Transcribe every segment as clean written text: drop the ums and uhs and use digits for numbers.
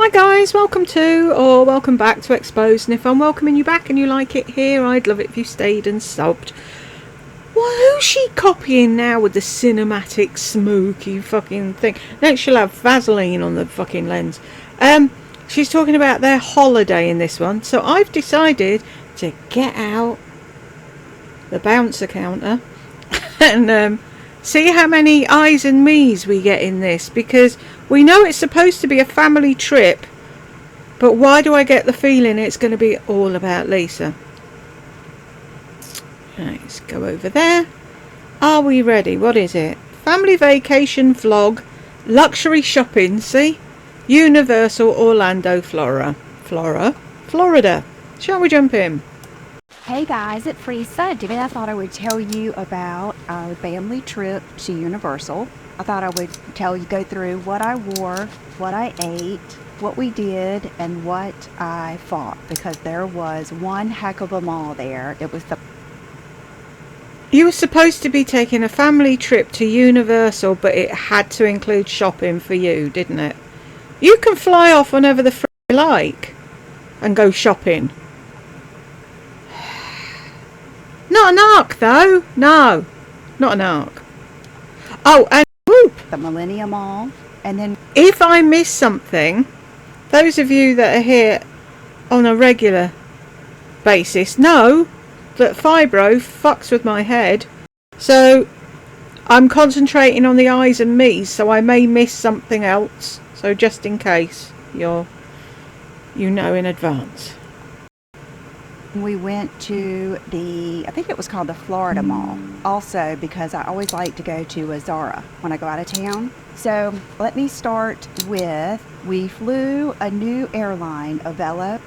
Hi guys, welcome to or welcome back to Exposed, and if I'm welcoming you back and you like it here, I'd love it if you stayed and subbed. Well, who's she copying now with the cinematic smooky fucking thing? Next she'll have Vaseline on the fucking lens. She's talking about their holiday in this one, so I've decided to get out the bouncer counter and see how many eyes and me's we get in this, because we know it's supposed to be a family trip, but why do I get the feeling it's going to be all about Lisa? Right, let's go over there. Are we ready? What is it? Family vacation vlog, luxury shopping, see? Universal Orlando, Florida. Shall we jump in? Hey guys, it's Frisa. Today I thought I would tell you about our family trip to Universal. I thought I would go through what I wore, what I ate, what we did, and what I fought, because there was one heck of a mall there. It was You were supposed to be taking a family trip to Universal, but it had to include shopping for you, didn't it? You can fly off whenever the you like and go shopping. Not an arc, though. No, not an arc. Oh, and whoop, the Millennium Mall, and then if I miss something, those of you that are here on a regular basis know that fibro fucks with my head, so I'm concentrating on the eyes and me's, so I may miss something else. So just in case, you know in advance. we went to I think it was called the Florida Mall, also because I always like to go to a Zara when I go out of town. So let me start with, we flew a new airline, Avelo.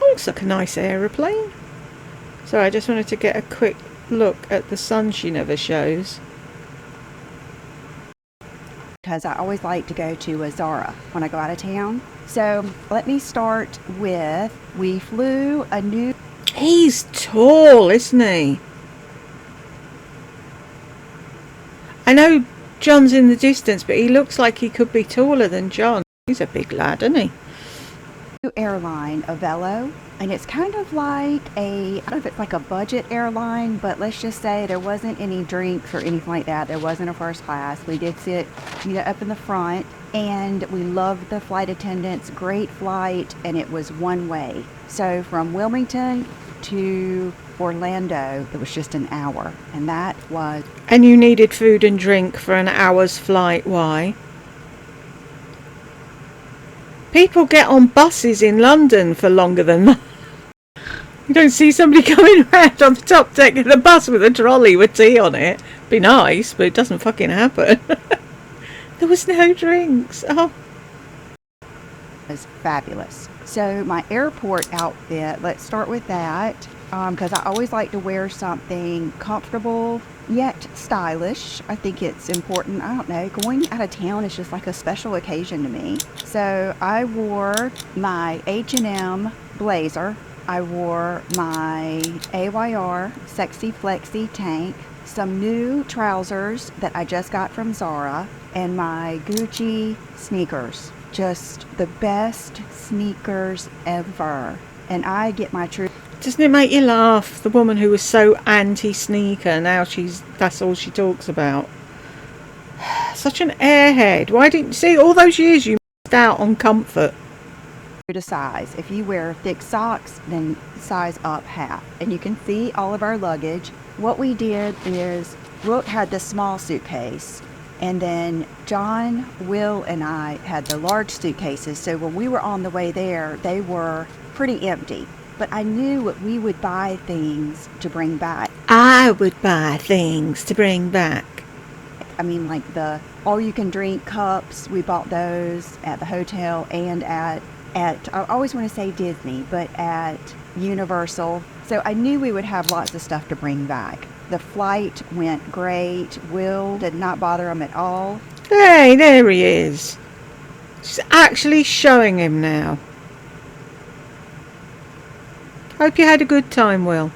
Oh, looks like a nice aeroplane. Sorry, I just wanted to get a quick look at the sun she never shows. Because I always like to go to a Zara when I go out of town. So let me start with, we flew a new... He's tall, isn't he? I know John's in the distance, but he looks like he could be taller than John. He's a big lad, isn't he? Airline, Avelo, and it's kind of like I don't know if it's like a budget airline, but let's just say there wasn't any drinks or anything like that. There wasn't a first class. We did sit, up in the front, and we loved the flight attendants. Great flight, and it was one way. So from Wilmington to Orlando, it was just an hour, and that was... And you needed food and drink for an hour's flight. Why? People get on buses in London for longer than that. You don't see somebody coming around on the top deck of the bus with a trolley with tea on it. Be nice, but it doesn't fucking happen. There was no drinks. Oh. It was fabulous. So my airport outfit, let's start with that, because I always like to wear something comfortable yet stylish. I think it's important. I don't know, going out of town is just like a special occasion to me. So I wore my H&M blazer. I wore my AYR Sexy Flexi tank, some new trousers that I just got from Zara, and my Gucci sneakers. Just the best sneakers ever. And I get my true... Doesn't it make you laugh? The woman who was so anti-sneaker, now that's all she talks about. Such an airhead. Why didn't you see all those years you missed out on comfort? To size. If you wear thick socks, then size up half. And you can see all of our luggage. What we did is, Brooke had the small suitcase, and then John, Will, and I had the large suitcases. So when we were on the way there, they were pretty empty. But I knew that we would buy things to bring back. I would buy things to bring back. I mean, like the all-you-can-drink cups, we bought those at the hotel and at I always want to say Disney, but at Universal. So I knew we would have lots of stuff to bring back. The flight went great. Will did not bother him at all. Hey, there he is. She's actually showing him now. Hope you had a good time, Will.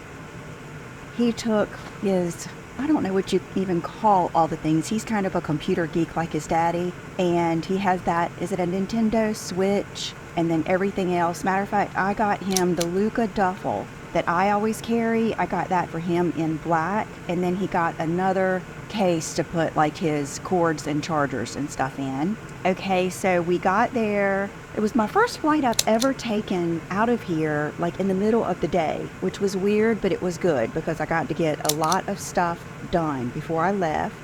He took his I don't know what you even call all the things. He's kind of a computer geek like his daddy, and he has that, is it a Nintendo Switch? And then everything else. Matter of fact, I got him the Luca duffel that I always carry. I got that for him in black, and then he got another case to put like his cords and chargers and stuff in. Okay, so we got there. It was my first flight I've ever taken out of here, like in the middle of the day, which was weird, but it was good because I got to get a lot of stuff done before I left.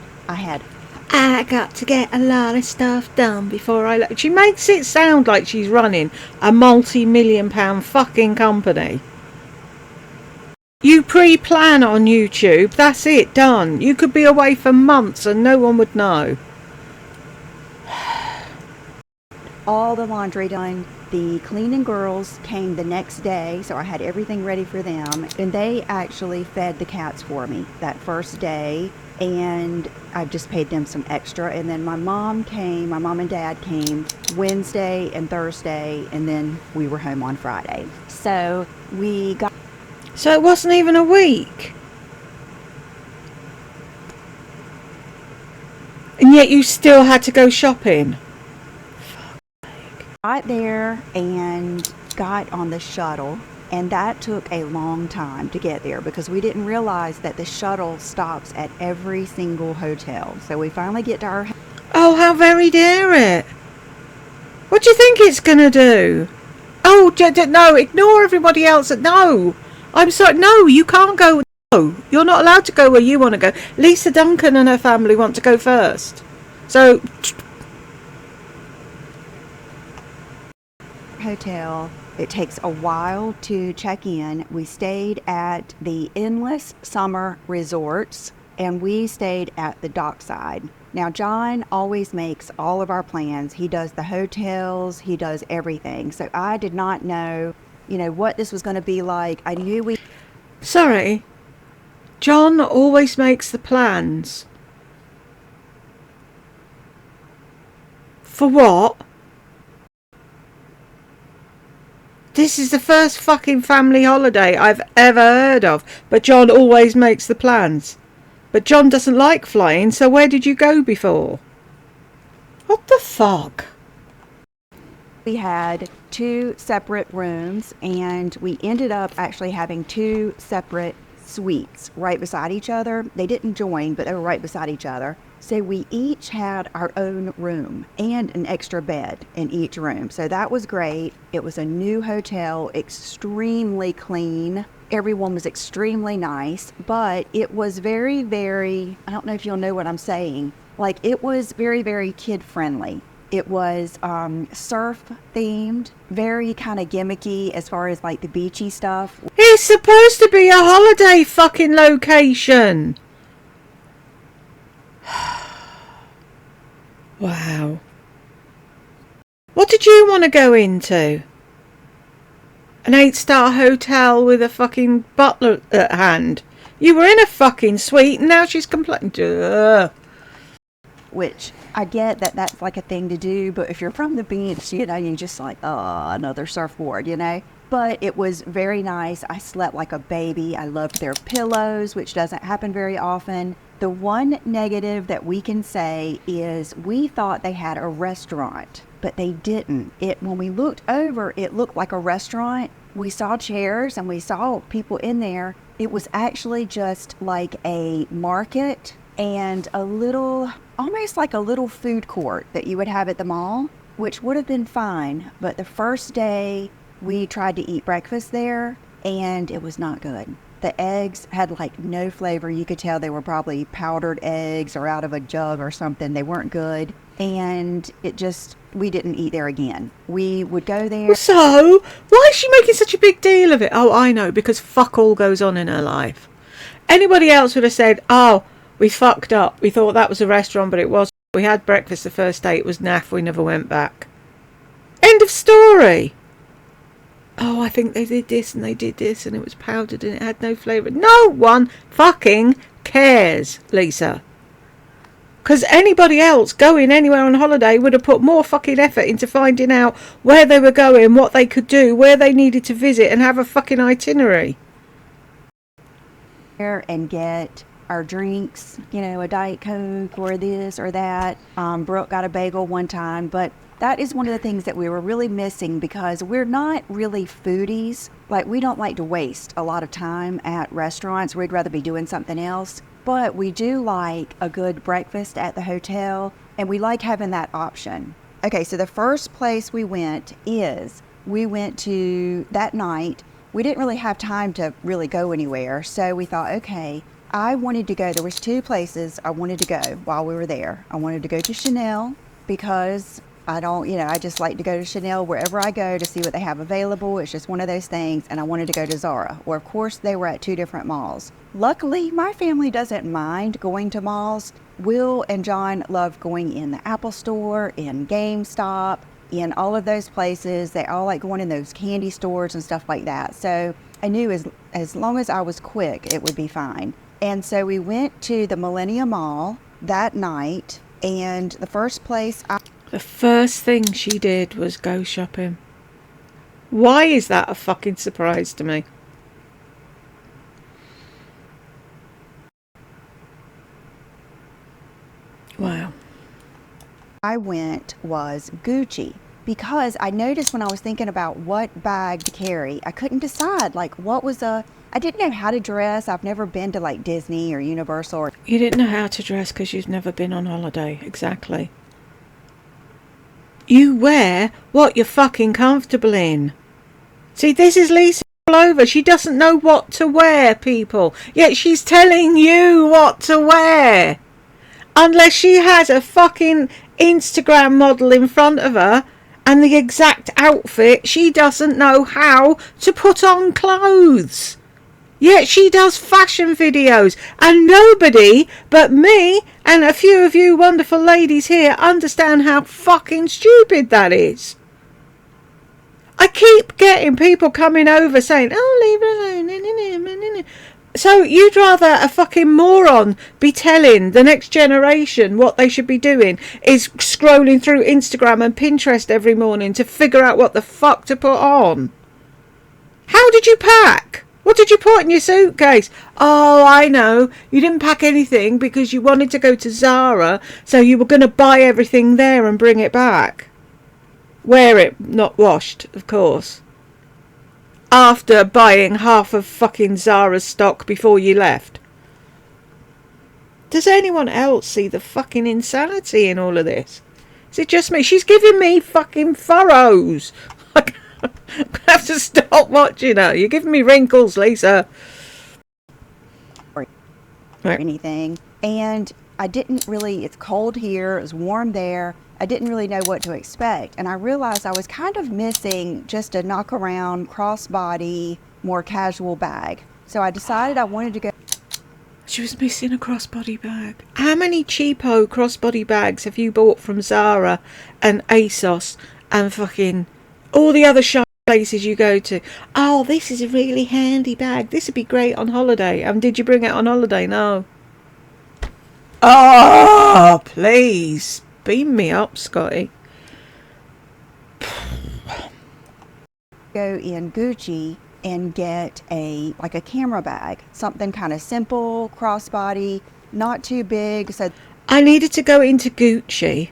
I got to get a lot of stuff done before I left. She makes it sound like she's running a multi-million-pound fucking company. You pre-plan on YouTube, that's it, done. You could be away for months and no one would know. All the laundry done. The cleaning girls came the next day, so I had everything ready for them. And they actually fed the cats for me that first day. And I just paid them some extra. And then my mom and dad came Wednesday and Thursday, and then we were home on Friday. So it wasn't even a week. And yet you still had to go shopping. Got there and got on the shuttle. And that took a long time to get there because we didn't realize that the shuttle stops at every single hotel. So we finally get to our... Oh, how very dare it. What do you think it's going to do? Oh, no, ignore everybody else. No, I'm sorry. No, you can't go. No, you're not allowed to go where you want to go. Lisa Duncan and her family want to go first. So... Hotel. It takes a while to check in. We stayed at the Endless Summer Resorts, and we stayed at the dockside. Now, John always makes all of our plans. He does the hotels, he does everything. So I did not know, what this was going to be like. I knew Sorry, John always makes the plans. For what? This is the first fucking family holiday I've ever heard of, but John always makes the plans. But John doesn't like flying, so where did you go before? What the fuck? We had 2 separate rooms, and we ended up actually having 2 separate suites right beside each other. They didn't join, but they were right beside each other. So we each had our own room and an extra bed in each room. So that was great. It was a new hotel, extremely clean. Everyone was extremely nice, but it was very, very, I don't know if you'll know what I'm saying. Like, it was very, very kid friendly. It was surf themed, very kind of gimmicky as far as like the beachy stuff. It's supposed to be a holiday fucking location. Wow. What did you want to go into? An 8-star hotel with a fucking butler at hand. You were in a fucking suite and now she's complaining. Which I get that that's like a thing to do, but if you're from the beach, you're just like, oh, another surfboard, But it was very nice. I slept like a baby. I loved their pillows, which doesn't happen very often. The one negative that we can say is we thought they had a restaurant, but they didn't. When we looked over, it looked like a restaurant. We saw chairs and we saw people in there. It was actually just like a market and almost like a little food court that you would have at the mall, which would have been fine. But the first day we tried to eat breakfast there and it was not good. The eggs had like no flavor. You could tell they were probably powdered eggs or out of a jug or something. They weren't good. And we didn't eat there again. We would go there. So, why is she making such a big deal of it? Oh, I know, because fuck all goes on in her life. Anybody else would have said, oh, we fucked up. We thought that was a restaurant, but it wasn't. We had breakfast the first day. It was naff. We never went back. End of story. Oh, I think they did this and they did this and it was powdered and it had no flavour. No one fucking cares, Lisa. Because anybody else going anywhere on holiday would have put more fucking effort into finding out where they were going, what they could do, where they needed to visit and have a fucking itinerary. And get our drinks, you know, a Diet Coke or this or that. Brooke got a bagel one time, but that is one of the things that we were really missing because we're not really foodies. Like, we don't like to waste a lot of time at restaurants. We'd rather be doing something else. But we do like a good breakfast at the hotel, and we like having that option. Okay, so the first place we went to that night. We didn't really have time to really go anywhere, so we thought, okay, I wanted to go. There was 2 places I wanted to go while we were there. I wanted to go to Chanel because I just like to go to Chanel wherever I go to see what they have available. It's just one of those things. And I wanted to go to Zara, or of course they were at 2 different malls. Luckily, my family doesn't mind going to malls. Will and John love going in the Apple Store, in GameStop, in all of those places. They all like going in those candy stores and stuff like that. So I knew as long as I was quick, it would be fine. And so we went to the Millennium Mall that night, and the first thing she did was go shopping. Why is that a fucking surprise to me? Wow. I went was Gucci, because I noticed when I was thinking about what bag to carry, I couldn't decide I didn't know how to dress. I've never been to like Disney or Universal. You didn't know how to dress because you've never been on holiday. Exactly. You wear what you're fucking comfortable in. See, this is Lisa all over. She doesn't know what to wear, people. Yet she's telling you what to wear. Unless she has a fucking Instagram model in front of her and the exact outfit, she doesn't know how to put on clothes. Yet she does fashion videos, and nobody but me and a few of you wonderful ladies here understand how fucking stupid that is. I keep getting people coming over saying, oh, leave it alone. So you'd rather a fucking moron be telling the next generation what they should be doing is scrolling through Instagram and Pinterest every morning to figure out what the fuck to put on? How did you pack? What did you put in your suitcase? Oh, I know. You didn't pack anything because you wanted to go to Zara, so you were going to buy everything there and bring it back. Wear it, not washed, of course. After buying half of fucking Zara's stock before you left. Does anyone else see the fucking insanity in all of this? Is it just me? She's giving me fucking furrows. I have to stop watching her. You're giving me wrinkles, Lisa. Or anything. And I didn't really, it's cold here, it was warm there. I didn't really know what to expect. And I realized I was kind of missing just a knock around, crossbody, more casual bag. So I decided I wanted to go. She was missing a crossbody bag. How many cheapo crossbody bags have you bought from Zara and ASOS and fucking all the other shop places you go to? Oh, this is a really handy bag. This would be great on holiday. Did you bring it on holiday? No. Oh, please. Beam me up, Scotty. Go in Gucci and get a camera bag. Something kind of simple, crossbody, not too big. So I needed to go into Gucci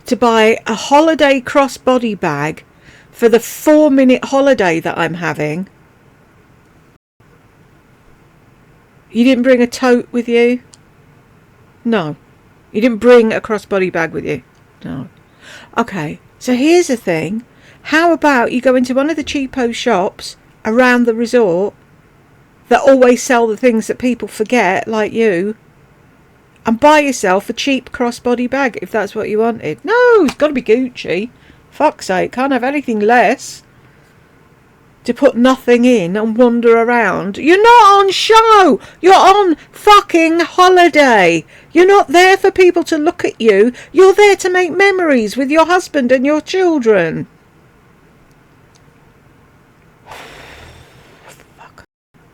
to buy a holiday crossbody bag for the 4-minute holiday that I'm having. You didn't bring a tote with you? No. You didn't bring a crossbody bag with you? No. Okay, so here's the thing. How about you go into one of the cheapo shops around the resort that always sell the things that people forget, like you, and buy yourself a cheap crossbody bag if that's what you wanted. No, it's got to be Gucci. Fuck's sake, can't have anything less. To put nothing in and wander around. You're not on show. You're on fucking holiday. You're not there for people to look at you. You're there to make memories with your husband and your children. Fuck.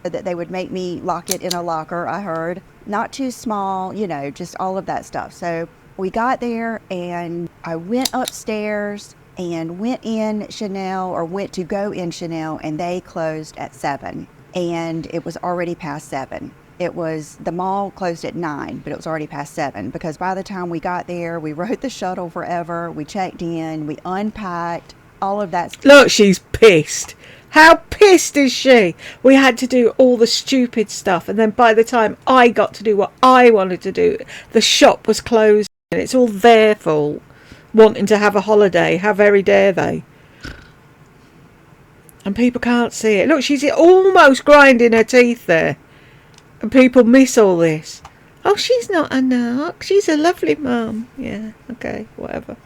That they would make me lock it in a locker, I heard. Not too small, just all of that stuff. So we got there and I went upstairs and went to go in Chanel, and they closed at 7, and it was already past 7. The mall closed at 9, but it was already past 7 because by the time we got there, we rode the shuttle forever. We checked in, we unpacked, all of that. Look, she's pissed. How pissed is she? We had to do all the stupid stuff, and then by the time I got to do what I wanted to do, the shop was closed, and it's all their fault. Wanting to have a holiday, how very dare they? And people can't see it. Look, she's almost grinding her teeth there. And people miss all this. Oh, she's not a narc. She's a lovely mum. Yeah, okay, whatever.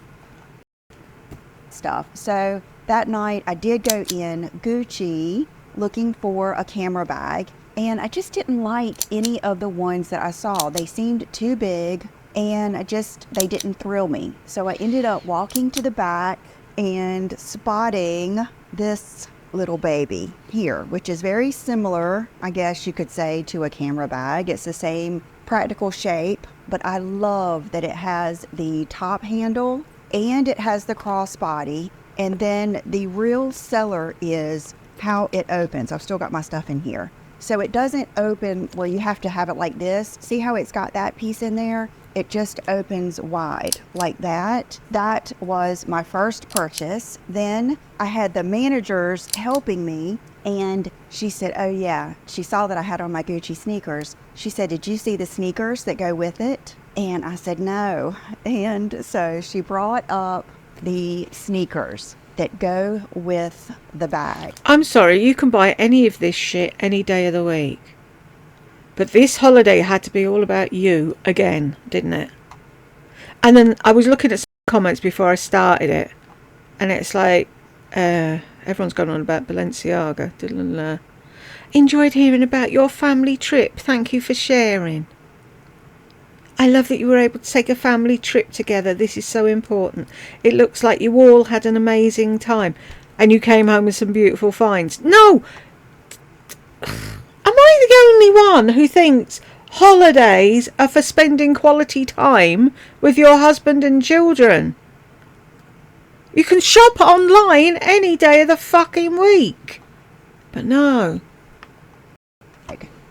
Stuff. So that night I did go in Gucci looking for a camera bag, and I just didn't like any of the ones that I saw. They seemed too big, and they didn't thrill me. So I ended up walking to the back and spotting this little baby here, which is very similar, I guess you could say, to a camera bag. It's the same practical shape, but I love that it has the top handle and it has the crossbody. And then the real seller is how it opens. I've still got my stuff in here. So it doesn't open where you have to have it like this. See how it's got that piece in there? It just opens wide like that. That was my first purchase. Then I had the managers helping me, and she said, oh yeah, she saw that I had on my Gucci sneakers. She said, did you see the sneakers that go with it? And I said, no. And so she brought up the sneakers that go with the bag. I'm sorry, you can buy any of this shit any day of the week. But this holiday had to be all about you again, didn't it? And then I was looking at some comments before I started it, and it's like, everyone's gone on about Balenciaga. Enjoyed hearing about your family trip. Thank you for sharing. I love that you were able to take a family trip together. This is so important. It looks like you all had an amazing time, and you came home with some beautiful finds. No! Am I the only one who thinks holidays are for spending quality time with your husband and children? You can shop online any day of the fucking week. But no.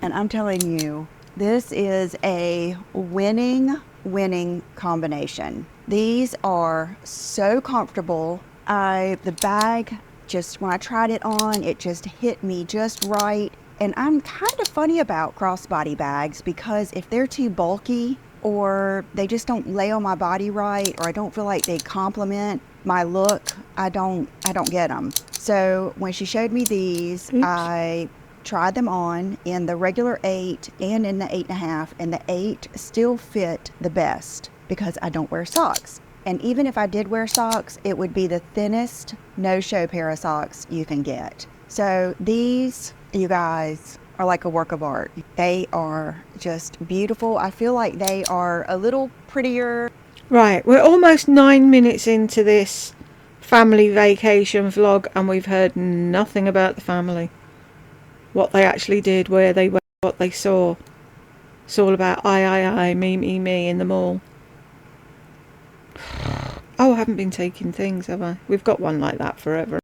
And I'm telling you, this is a winning combination. These are so comfortable. The bag, just when I tried it on, it just hit me just right. And I'm kind of funny about crossbody bags because if they're too bulky or they just don't lay on my body right, or I don't feel like they complement my look, I don't get them. So when she showed me these, Oops. I tried them on in the regular 8 and in the 8.5, and the 8 still fit the best because I don't wear socks. And even if I did wear socks, it would be the thinnest no-show pair of socks you can get. So these, you guys, are like a work of art. They are just beautiful. I feel like they are a little prettier. Right, we're almost 9 minutes into this family vacation vlog, and we've heard nothing about the family. What they actually did, where they went, what they saw. It's all about I, me in the mall. Oh, I haven't been taking things, have I? We've got one like that forever.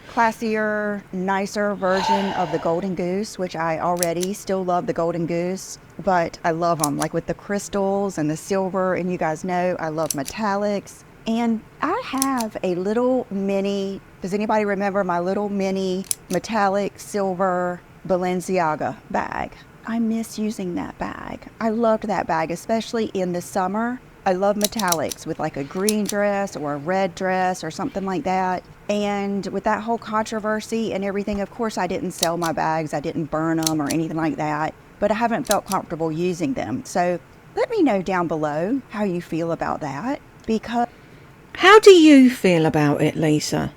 Classier, nicer version of the Golden Goose, which I already still love the Golden Goose, but I love them, like with the crystals and the silver, and you guys know I love metallics. And I have a little mini, does anybody remember my little mini metallic silver Balenciaga bag? I miss using that bag. I loved that bag, especially in the summer. I love metallics with like a green dress or a red dress or something like that. And with that whole controversy and everything, of course I didn't sell my bags. I didn't burn them or anything like that, but I haven't felt comfortable using them. So let me know down below how you feel about that, because... How do you feel about it, Lisa?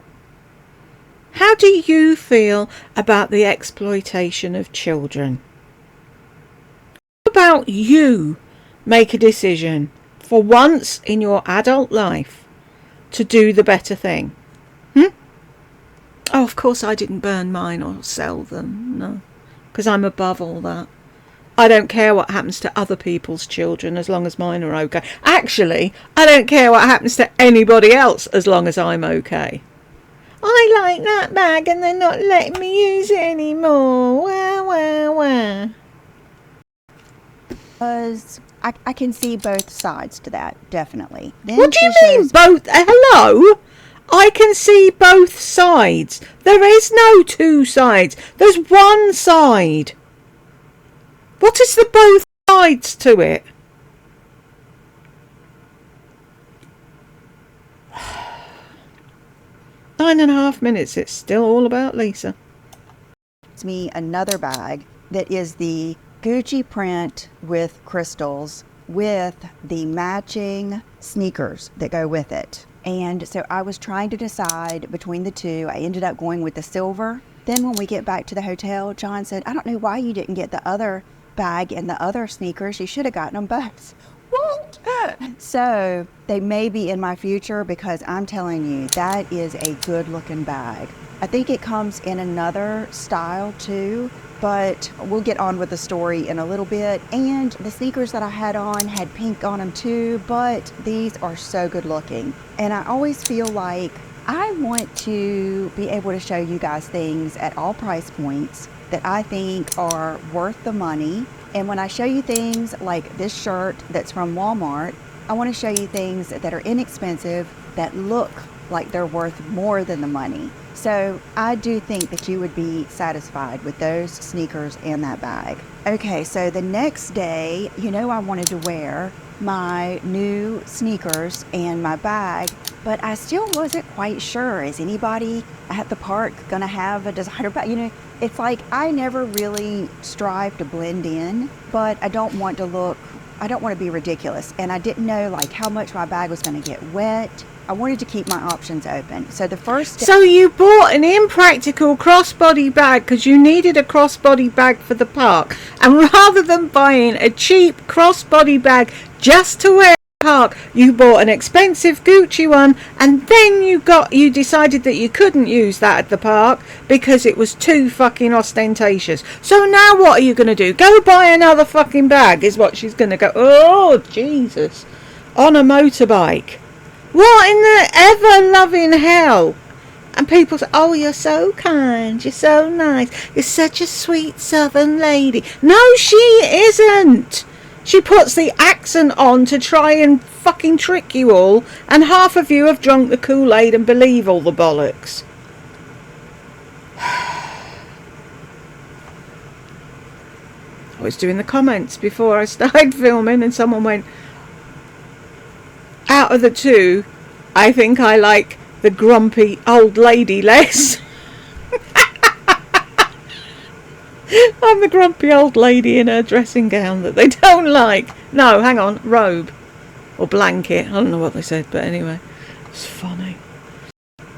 How do you feel about the exploitation of children? How about you make a decision for once in your adult life to do the better thing? Oh, of course I didn't burn mine or sell them. No, because I'm above all that. I don't care what happens to other people's children as long as mine are okay. Actually, I don't care what happens to anybody else as long as I'm okay. I like that bag and they're not letting me use it anymore. Wah, wah, wah. Because I can see both sides to that, definitely. What Then do you she mean shows both? Hello? I can see both sides. There is no two sides. There's one side. What is the both sides to it? Nine and a half minutes. It's still all about Lisa. me another bag that is the Gucci print with crystals with the matching sneakers that go with it. And so I was trying to decide between the two. I ended up going with the silver. Then when we get back to the hotel, John said, I don't know why you didn't get the other bag and the other sneakers. You should have gotten them both. What? So they may be in my future, because I'm telling you, that is a good looking bag. I think it comes in another style too, but we'll get on with the story in a little bit. And the sneakers that I had on had pink on them too, but these are so good looking. And I always feel like I want to be able to show you guys things at all price points that I think are worth the money. And when I show you things like this shirt that's from Walmart, I want to show you things that are inexpensive, that look like they're worth more than the money. So I do think that you would be satisfied with those sneakers and that bag. Okay, so the next day, I wanted to wear my new sneakers and my bag, but I still wasn't quite sure. Is anybody at the park gonna have a designer bag? It's like I never really strive to blend in, but I don't want to be ridiculous. And I didn't know like how much my bag was gonna get wet. I wanted to keep my options open. So the first So you bought an impractical crossbody bag because you needed a crossbody bag for the park, and rather than buying a cheap crossbody bag just to wear at the park, you bought an expensive Gucci one, and then you decided that you couldn't use that at the park because it was too fucking ostentatious. So now what are you going to do? Go buy another fucking bag is what she's going to go. Oh, Jesus. On a motorbike. What in the ever-loving hell? And people say, oh, you're so kind, you're so nice, you're such a sweet southern lady. No, she isn't. She puts the accent on to try and fucking trick you all, and half of you have drunk the Kool-Aid and believe all the bollocks. I was doing the comments before I started filming, and someone went, out of the two, I think I like the grumpy old lady less. I'm the grumpy old lady in her dressing gown that they don't like. No, hang on, robe. Or blanket. I don't know what they said, but anyway. It's funny.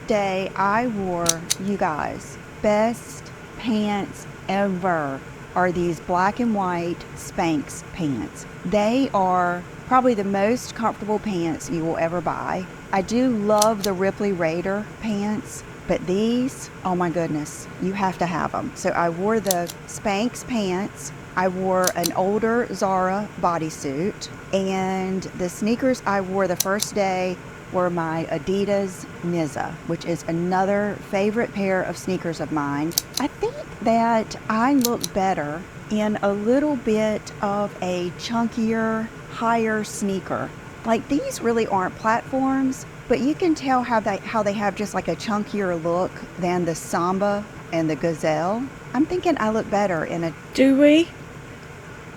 day I wore, you guys, best pants ever are these black and white Spanx pants. They are probably the most comfortable pants you will ever buy. I do love the Ripley Raider pants, but these, oh my goodness, you have to have them. So I wore the Spanx pants. I wore an older Zara bodysuit, and the sneakers I wore the first day were my Adidas Nizza, which is another favorite pair of sneakers of mine. I think that I look better in a little bit of a chunkier, higher sneaker. Like, these really aren't platforms, but you can tell how they have just like a chunkier look than the Samba and the Gazelle. I'm thinking I look better in a... Do we?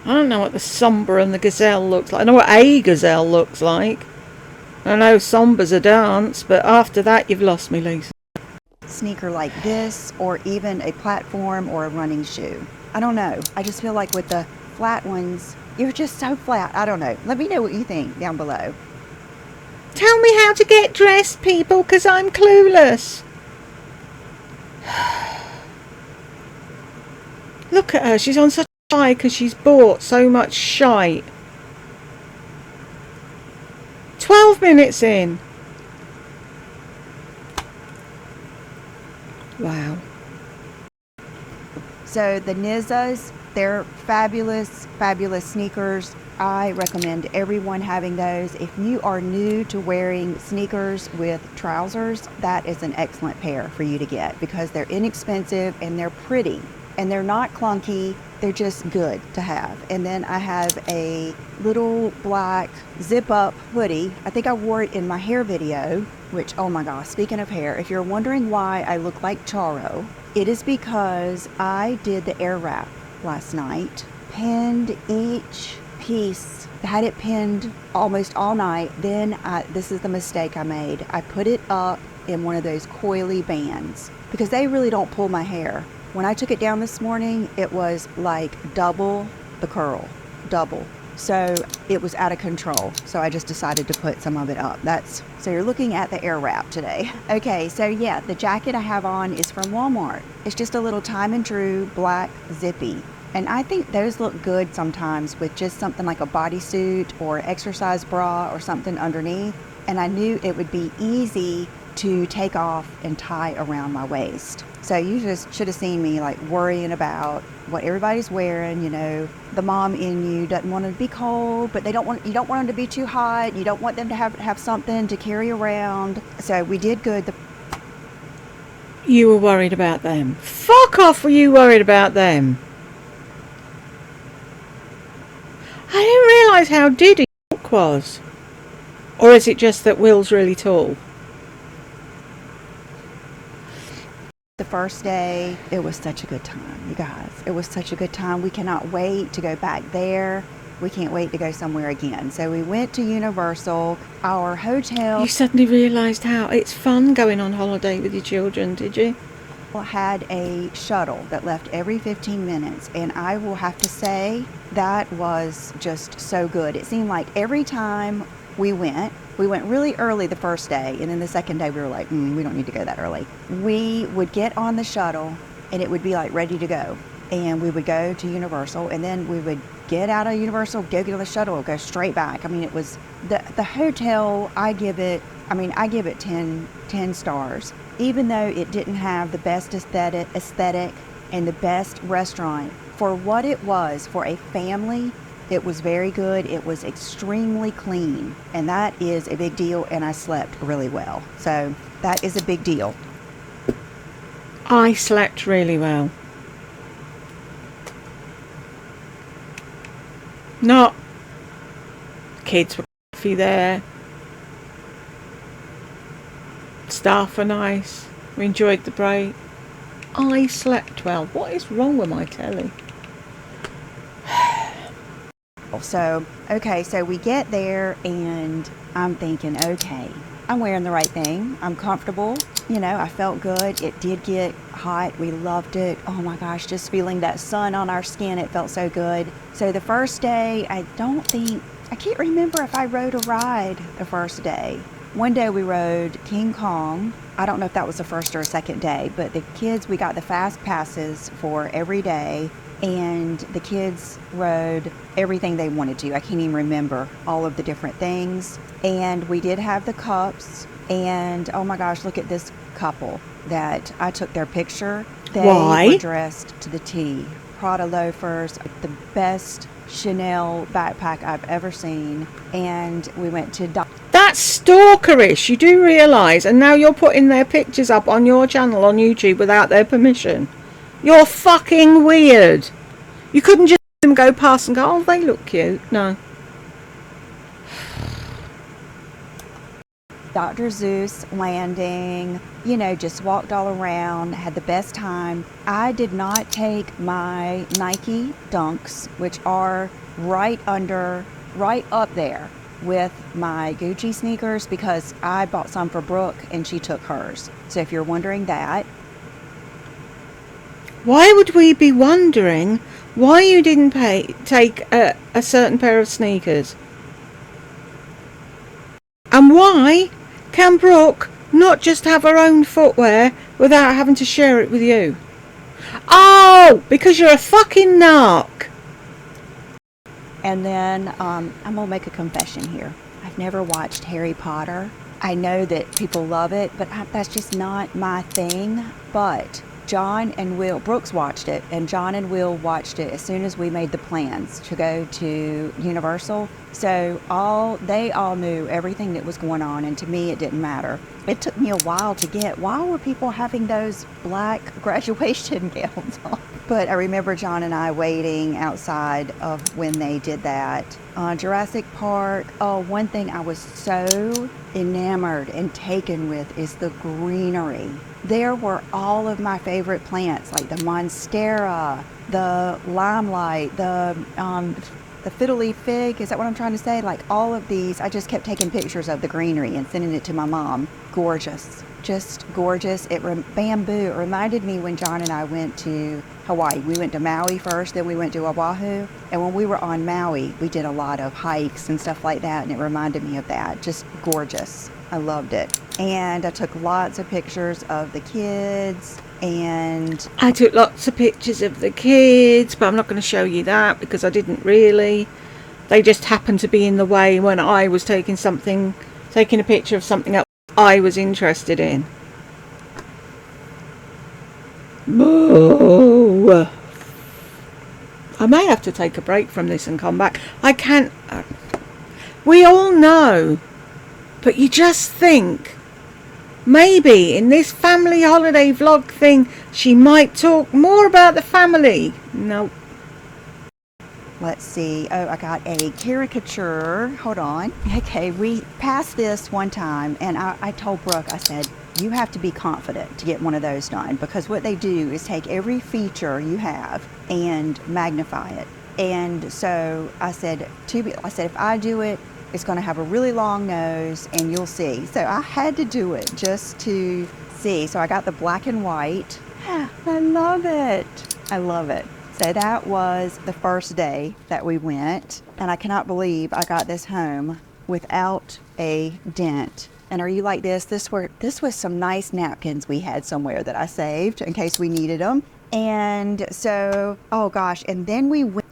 I don't know what the Samba and the Gazelle looks like. I know what a Gazelle looks like. I know Samba's a dance, but after that you've lost me, Lisa. Sneaker like this, or even a platform or a running shoe. I don't know. I just feel like with the flat ones, you're just so flat. I don't know. Let me know what you think down below. Tell me how to get dressed, people, because I'm clueless. Look at her. She's on such a high because she's bought so much shite. 12 minutes in. Wow. So the Nizzas, they're fabulous, fabulous sneakers. I recommend everyone having those. If you are new to wearing sneakers with trousers, that is an excellent pair for you to get because they're inexpensive and they're pretty and they're not clunky They're just good to have. And then I have a little black zip-up hoodie. I think I wore it in my hair video, which, oh my gosh, speaking of hair, if you're wondering why I look like Charo, it is because I did the air wrap last night, pinned each piece, had it pinned almost all night. Then this is the mistake I made. I put it up in one of those coily bands because they really don't pull my hair. When I took it down this morning, it was like double the curl, double. So it was out of control. So I just decided to put some of it up. So you're looking at the air wrap today. Okay, so yeah, the jacket I have on is from Walmart. It's just a little Time and Drew black zippy. And I think those look good sometimes with just something like a bodysuit or exercise bra or something underneath. And I knew it would be easy to take off and tie around my waist. So you just should have seen me like worrying about what everybody's wearing. You know, the mom in you doesn't want them to be cold, but you don't want them to be too hot. You don't want them to have something to carry around. So we did good. You were worried about them. Fuck off, were you worried about them? I didn't realise how diddy York was. Or is it just that Will's really tall? The first day, it was such a good time, you guys. It was such a good time. We cannot wait to go back there. We can't wait to go somewhere again. So we went to Universal. Our hotel... You suddenly realised how it's fun going on holiday with your children, did you? Had a shuttle that left every 15 minutes. And I will have to say, that was just so good. It seemed like every time we went really early the first day, and then the second day we were like, we don't need to go that early. We would get on the shuttle, and it would be like ready to go. And we would go to Universal, and then we would get out of Universal, go get on the shuttle, go straight back. I mean, it was, the hotel, I give it 10 stars. Even though it didn't have the best aesthetic and the best restaurant, for what it was, for a family, it was very good. It was extremely clean, and that is a big deal, and I slept really well. So that is a big deal. I slept really well. Not. Kids were coffee there. Staff are nice. We enjoyed the break. I slept well. What is wrong with my telly? So we get there, and I'm thinking, okay, I'm wearing the right thing. I'm comfortable. You know, I felt good. It did get hot. We loved it. Oh my gosh, just feeling that sun on our skin. It felt so good. So the first day, I can't remember if I rode a ride the first day. One day we rode King Kong. I don't know if that was the first or second day, but the kids, we got the fast passes for every day. And the kids rode everything they wanted to. I can't even remember all of the different things. And we did have the cups. And oh my gosh, look at this couple that I took their picture. They were dressed to the T. Prada loafers, the best Chanel backpack I've ever seen. And we went to... That's stalkerish, you do realise. And now you're putting their pictures up on your channel on YouTube without their permission. You're fucking weird. You couldn't just let them go past and go, oh, they look cute. No. Dr. Zeus landing, you know, just walked all around, had the best time. I did not take my Nike Dunks, which are right up there with my Gucci sneakers, because I bought some for Brooke and she took hers. So if you're wondering that. Why would we be wondering why you didn't take a certain pair of sneakers? And why can Brooke not just have her own footwear without having to share it with you? Oh, because you're a fucking narc. And then I'm going to make a confession here. I've never watched Harry Potter. I know that people love it, but that's just not my thing. But John and Will, Brooks watched it, and John and Will watched it as soon as we made the plans to go to Universal. So they all knew everything that was going on, and to me it didn't matter. It took me a while to get, why were people having those black graduation gowns on? But I remember John and I waiting outside of when they did that. Jurassic Park, oh, one thing I was so enamored and taken with is the greenery. There were all of my favorite plants, like the monstera, the limelight, the fiddle-leaf fig, is that what I'm trying to say? Like all of these, I just kept taking pictures of the greenery and sending it to my mom. Gorgeous, just gorgeous. Bamboo, it reminded me when John and I went to Hawaii. We went to Maui first, then we went to Oahu. And when we were on Maui, we did a lot of hikes and stuff like that, and it reminded me of that. Just gorgeous. I loved it. And I took lots of pictures of the kids. And I took lots of pictures of the kids, but I'm not going to show you that because I didn't really. They just happened to be in the way when I was taking a picture of something that I was interested in. Moo. I may have to take a break from this and come back. I can't. We all know, but you just think, maybe in this family holiday vlog thing, she might talk more about the family. No. Let's see. Oh, I got a caricature. Hold on. Okay, we passed this one time, and I told Brooke, I said, you have to be confident to get one of those done, because what they do is take every feature you have and magnify it. And so I said, if I do it, it's going to have a really long nose, and you'll see. So I had to do it just to see. So I got the black and white. I love it. I love it. So that was the first day that we went, and I cannot believe I got this home without a dent. And are you like this? This was some nice napkins we had somewhere that I saved in case we needed them. And so, oh gosh, and then we went.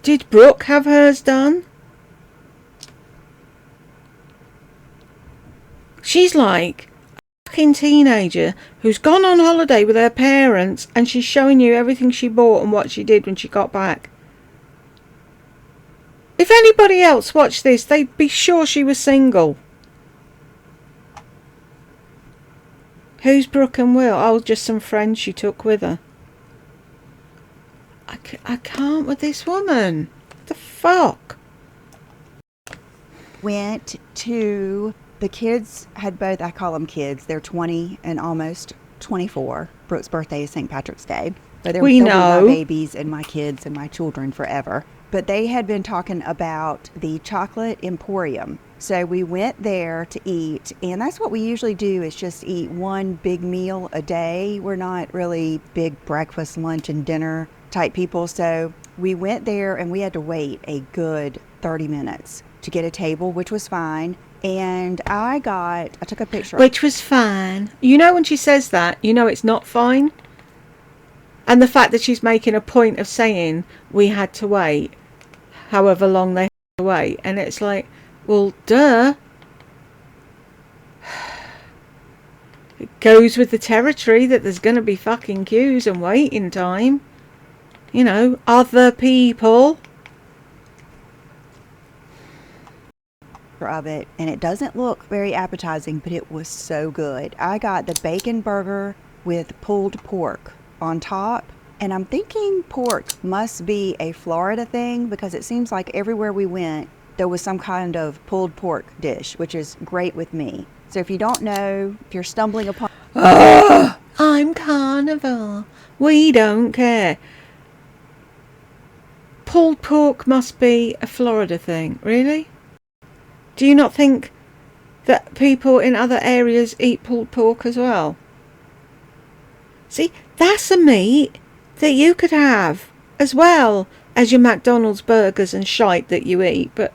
Did Brooke have hers done? She's like a fucking teenager who's gone on holiday with her parents, and she's showing you everything she bought and what she did when she got back. If anybody else watched this, they'd be sure she was single. Who's Brooke and Will? Oh, just some friends she took with her. I can't with this woman. What the fuck? Went to, the kids had both, I call them kids, they're 20 and almost 24. Brooke's birthday is St. Patrick's Day. So they'll be my babies and my kids and my children forever. But they had been talking about the Chocolate Emporium. So we went there to eat, and that's what we usually do, is just eat one big meal a day. We're not really big breakfast, lunch, and dinner type people. So we went there, and we had to wait a good 30 minutes to get a table, which was fine. And I took a picture. Which was fine. You know when she says that, you know it's not fine. And the fact that she's making a point of saying we had to wait however long they had to wait. And it's like, well, duh. It goes with the territory that there's going to be fucking queues and waiting time. You know, other people. Of it, and it doesn't look very appetizing, but it was so good. I got the bacon burger with pulled pork on top, and I'm thinking pork must be a Florida thing, because it seems like everywhere we went there was some kind of pulled pork dish, which is great with me. So if you don't know, if you're stumbling upon I'm carnivore, we don't care. Pulled pork must be a Florida thing. Really? Do you not think that people in other areas eat pulled pork as well? See, that's a meat that you could have as well as your McDonald's burgers and shite that you eat, but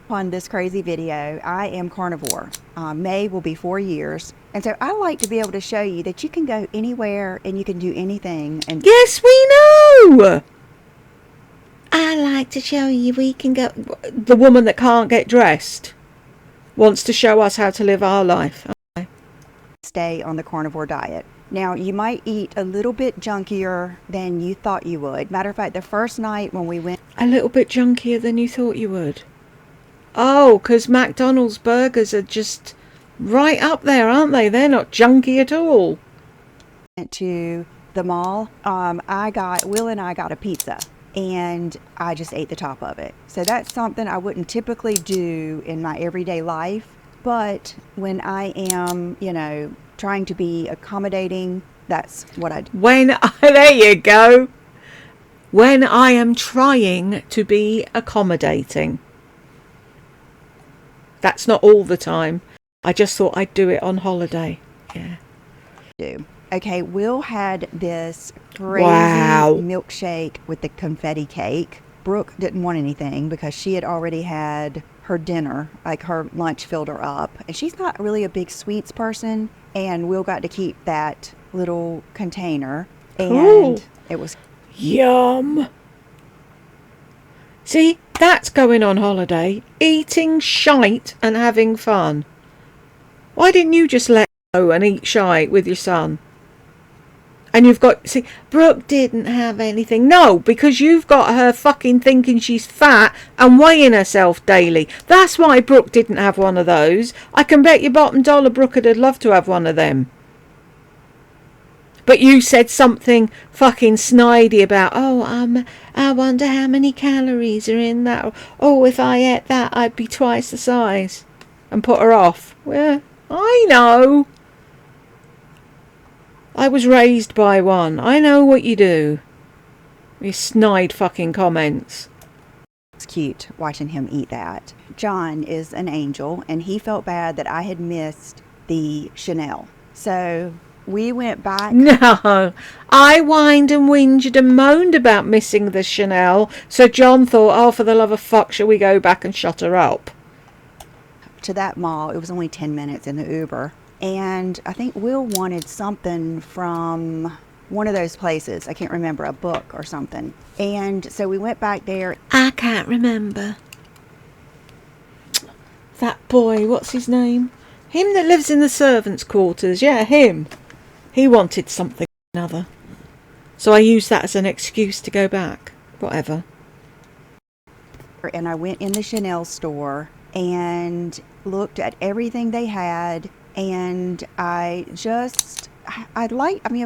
on this crazy video, I am carnivore. May will be 4 years. And so I like to be able to show you that you can go anywhere and you can do anything. And yes, we know! I like to show you we can go. The woman that can't get dressed wants to show us how to live our life. Okay. Stay on the carnivore diet. Now, you might eat a little bit junkier than you thought you would. Matter of fact, the first night when we went... A little bit junkier than you thought you would? Oh, because McDonald's burgers are just Right up there, aren't they? They're not junky at all. Went to the mall. Will and I got a pizza, and I just ate the top of it. So that's something I wouldn't typically do in my everyday life. But when I am, trying to be accommodating, that's what I do. There you go. When I am trying to be accommodating. That's not all the time. I just thought I'd do it on holiday. Yeah. Okay, Will had this crazy milkshake with the confetti cake. Brooke didn't want anything because she had already had her dinner, like her lunch filled her up. And she's not really a big sweets person. And Will got to keep that little container. Cool. And it was yum. See, that's going on holiday, eating shite and having fun. Why didn't you just let go and eat shite with your son? And Brooke didn't have anything. No, because you've got her fucking thinking she's fat and weighing herself daily. That's why Brooke didn't have one of those. I can bet your bottom dollar Brooke would have loved to have one of them. But you said something fucking snidey about, I wonder how many calories are in that. Oh, if I ate that, I'd be twice the size. And put her off. Well, I know. I was raised by one. I know what you do. You snide fucking comments. It's cute watching him eat that. John is an angel, and he felt bad that I had missed the Chanel. So we went back. No, I whined and whinged and moaned about missing the Chanel. So John thought, oh, for the love of fuck, shall we go back and shut her up? To that mall. It was only 10 minutes in the Uber. And I think Will wanted something from one of those places. I can't remember, a book or something. And so we went back there. I can't remember. That boy, what's his name? Him that lives in the servants' quarters. Yeah, him. He wanted something or another. So I used that as an excuse to go back. Whatever. And I went in the Chanel store and looked at everything they had. And of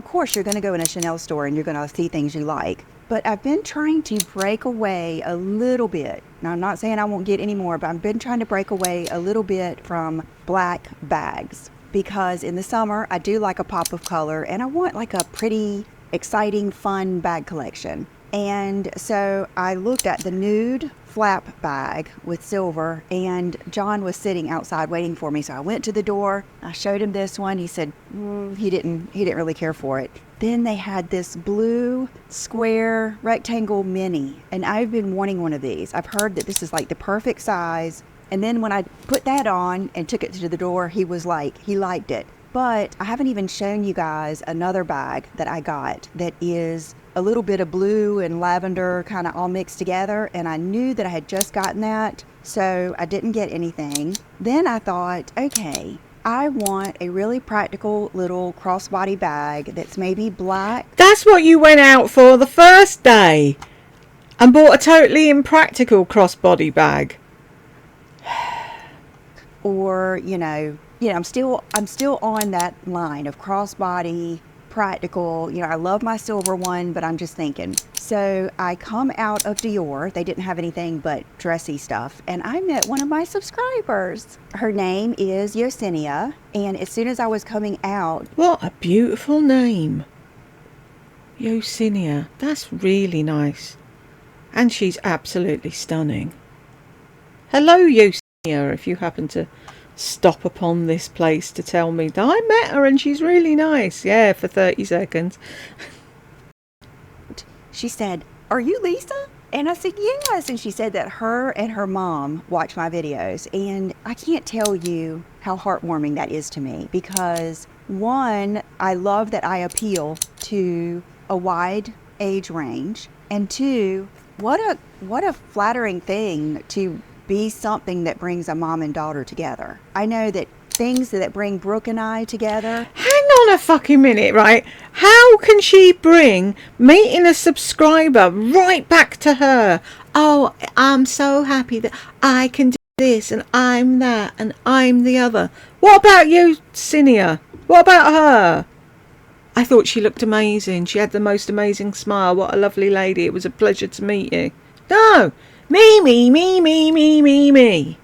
course you're going to go in a Chanel store and you're going to see things you like. But I've been trying to break away a little bit. Now, I'm not saying I won't get any more, but I've been trying to break away a little bit from black bags. Because in the summer, I do like a pop of color, and I want like a pretty, exciting, fun bag collection. And so I looked at the nude flap bag with silver, and John was sitting outside waiting for me. So I went to the door. I showed him this one. He said he didn't really care for it. Then they had this blue square rectangle mini, and I've been wanting one of these. I've heard that this is like the perfect size. And then when I put that on and took it to the door, he was like, he liked it. But I haven't even shown you guys another bag that I got that is a little bit of blue and lavender kind of all mixed together. And I knew that I had just gotten that, so I didn't get anything. Then I thought, okay, I want a really practical little crossbody bag that's maybe black. That's what you went out for the first day and bought a totally impractical crossbody bag. Or, I'm still on that line of crossbody, practical. I love my silver one, but I'm just thinking. So I come out of Dior. They didn't have anything but dressy stuff. And I met one of my subscribers. Her name is Yesenia. And as soon as I was coming out. What a beautiful name. Yesenia. That's really nice. And she's absolutely stunning. Hello, Yesenia, if you happen to stop upon this place to tell me that I met her and she's really nice. Yeah, for 30 seconds. She said, "Are you Lisa?" And I said, "Yes." And she said that her and her mom watch my videos. And I can't tell you how heartwarming that is to me, because one, I love that I appeal to a wide age range. And two, what a flattering thing to be something that brings a mom and daughter together. I know that things that bring Brooke and I together. Hang on a fucking minute, right? How can she bring meeting a subscriber right back to her? Oh, I'm so happy that I can do this and I'm that and I'm the other. What about you, Cinia? What about her? I thought she looked amazing. She had the most amazing smile. What a lovely lady. It was a pleasure to meet you. No. Me, me, me, me, me, me, me.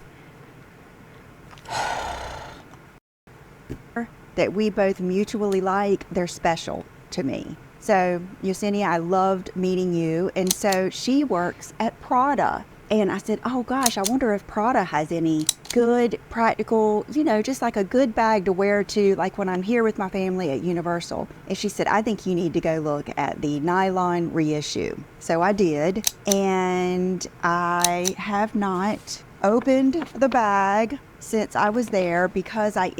That we both mutually like, they're special to me. So, Yesenia, I loved meeting you. And so she works at Prada. And I said, oh gosh, I wonder if Prada has any good, practical, just like a good bag to wear to, like when I'm here with my family at Universal. And she said, I think you need to go look at the nylon reissue. So I did. And I have not opened the bag since I was there because I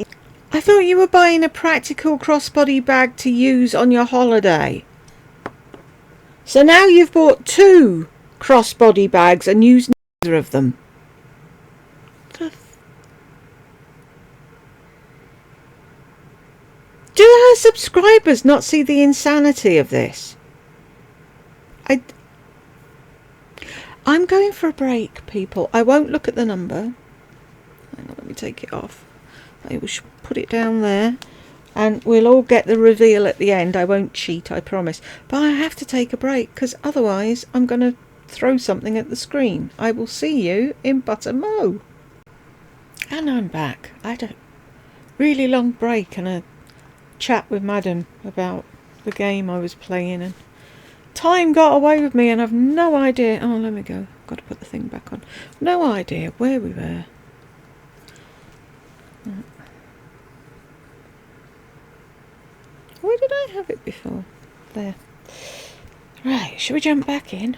thought you were buying a practical crossbody bag to use on your holiday. So now you've bought 2 crossbody bags and used neither of them. Do her subscribers not see the insanity of this? I'm going for a break, people. I won't look at the number. Hang on, let me take it off. I will put it down there. And we'll all get the reveal at the end. I won't cheat, I promise. But I have to take a break because otherwise I'm going to throw something at the screen. I will see you in but a mo. And I'm back. I had a really long break and a chat with Madam about the game I was playing, and time got away with me and I've no idea. Oh, let me go. I've got to put the thing back on. No idea where we were. Where did I have it before? There. Right, should we jump back in?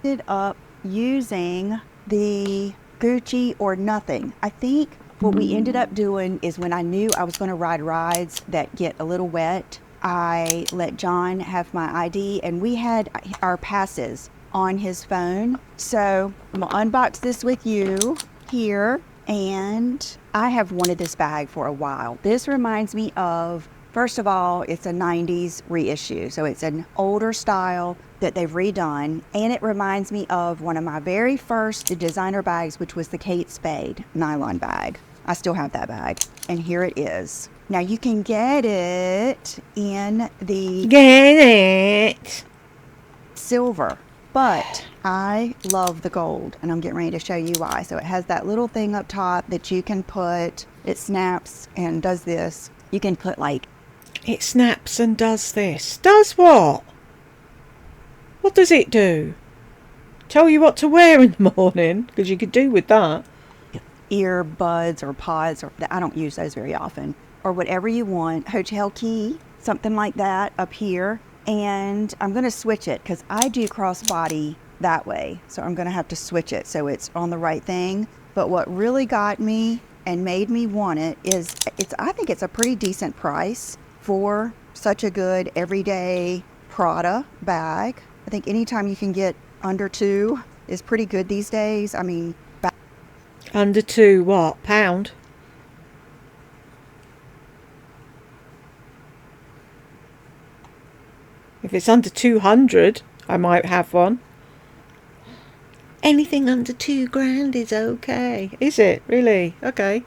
ended up using the Gucci or nothing. I think what we ended up doing is when I knew I was going to ride rides that get a little wet, I let John have my ID and we had our passes on his phone. So I'm going to unbox this with you here. And I have wanted this bag for a while. This reminds me of, first of all, it's a 90s reissue. So it's an older style that they've redone. And it reminds me of one of my very first designer bags, which was the Kate Spade nylon bag. I still have that bag. And here it is. Now you can get it in the... Get it! Silver. But I love the gold, and I'm getting ready to show you why. So it has that little thing up top that you can put, it snaps and does this. You can put like... It snaps and does this. Does what? What does it do? Tell you what to wear in the morning, because you could do with that. Earbuds or pods, or I don't use those very often. Or whatever you want. Hotel key, something like that up here. And I'm going to switch it because I do crossbody that way. So I'm going to have to switch it so it's on the right thing. But what really got me and made me want it is I think it's a pretty decent price for such a good everyday Prada bag. I think anytime you can get under $2 is pretty good these days. I mean, under £2 what? Pound? If it's under 200, I might have one. Anything under £2,000 is okay. Is it? Really? Okay.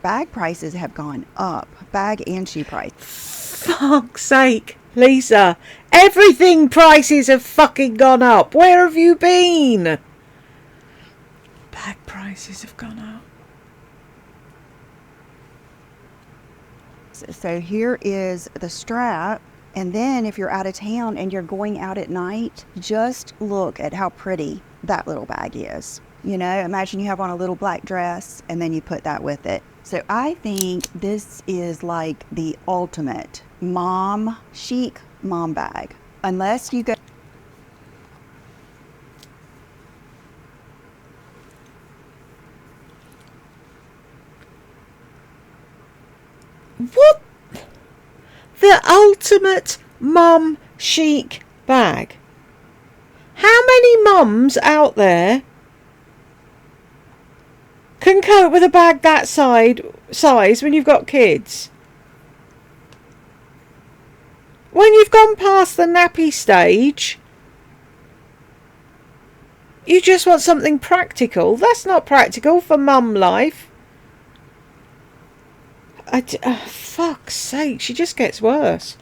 bag prices have gone up. Bag and shoe price. Fuck's sake, Lisa. Everything prices have fucking gone up. Where have you been? Bag prices have gone up. So here is the strap, and then if you're out of town and you're going out at night, just look at how pretty that little bag is. You know, imagine you have on a little black dress and then you put that with it. So I think this is like the ultimate mom, chic mom bag. Unless you go... What? The ultimate mum chic bag. How many mums out there can cope with a bag that size when you've got kids? When you've gone past the nappy stage, You just want something practical. That's not practical for mum life. Fuck's sake, she just gets worse.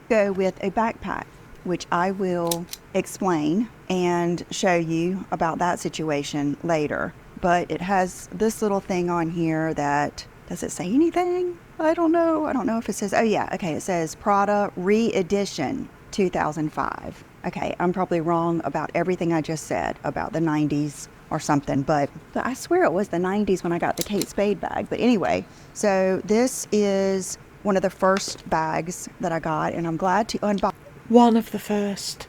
Go with a backpack, which I will explain and show you about that situation later. But it has this little thing on here that, does it say anything? I don't know. I don't know if it says, oh yeah, okay, it says Prada Re-Edition 2005. Okay, I'm probably wrong about everything I just said about the 90s or something, but I swear it was the 90s when I got the Kate Spade bag. But anyway, so this is one of the first bags that I got, and I'm glad to unbox. One of the first.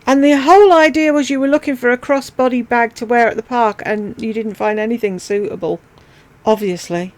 And the whole idea was you were looking for a crossbody bag to wear at the park and you didn't find anything suitable. Obviously.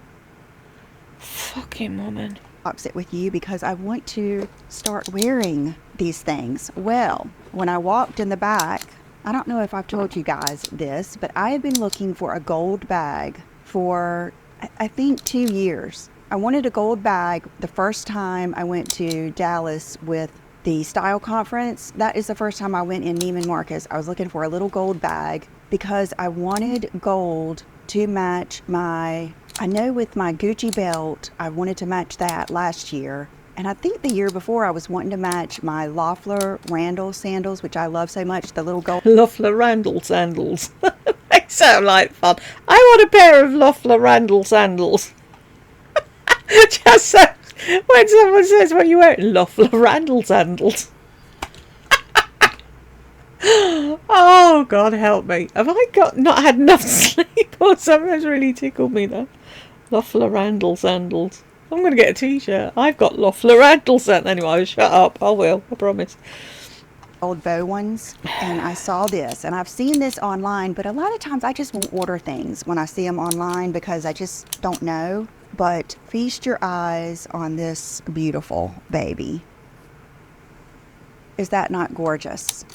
Fucking woman. It with you because I want to start wearing these things. Well, when I walked in the back, I don't know if I've told you guys this, but I have been looking for a gold bag for, I think, 2 years. I wanted a gold bag the first time I went to Dallas with the Style Conference. That is the first time I went in Neiman Marcus. I was looking for a little gold bag because I wanted gold to match my, I know with my Gucci belt, I wanted to match that last year. And I think the year before I was wanting to match my Loeffler Randall sandals, which I love so much, the little gold. Loeffler Randall sandals. They sound like fun. I want a pair of Loeffler Randall sandals. Just so when someone says, what are you wearing? Loeffler Randall sandals. Oh, God help me. Have I not had enough sleep or something? That's really tickled me though. Loeffler Randall sandals. I'm going to get a t-shirt. I've got Loeffler Randall sandals. Anyway, shut up. I will. I promise. Old bow ones, and I saw this, and I've seen this online, but a lot of times I just won't order things when I see them online because I just don't know. But feast your eyes on this beautiful baby. Is that not gorgeous?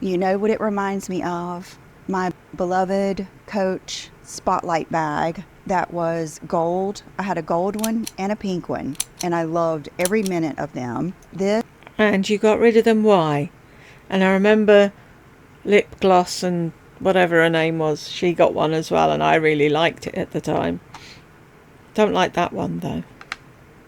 You know what it reminds me of? My beloved Coach Spotlight bag that was gold. I had a gold one and a pink one, and I loved every minute of them. And you got rid of them, why? And I remember lip gloss and whatever her name was, she got one as well, and I really liked it at the time. Don't like that one though.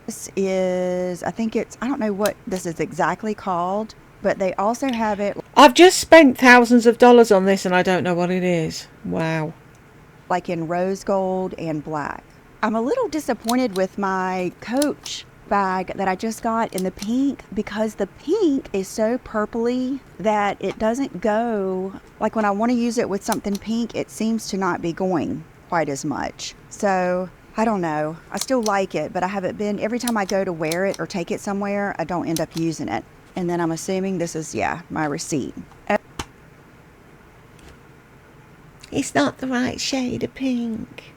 This is, I think it's, I don't know what this is exactly called, but they also have it. I've just spent thousands of dollars on this and I don't know what it is. Wow. Like in rose gold and black. I'm a little disappointed with my Coach bag that I just got in the pink because the pink is so purpley that it doesn't go, like when I want to use it with something pink, it seems to not be going quite as much. So I don't know. I still like it, but I haven't been, every time I go to wear it or take it somewhere, I don't end up using it. And then I'm assuming this is, yeah, my receipt. It's not the right shade of pink.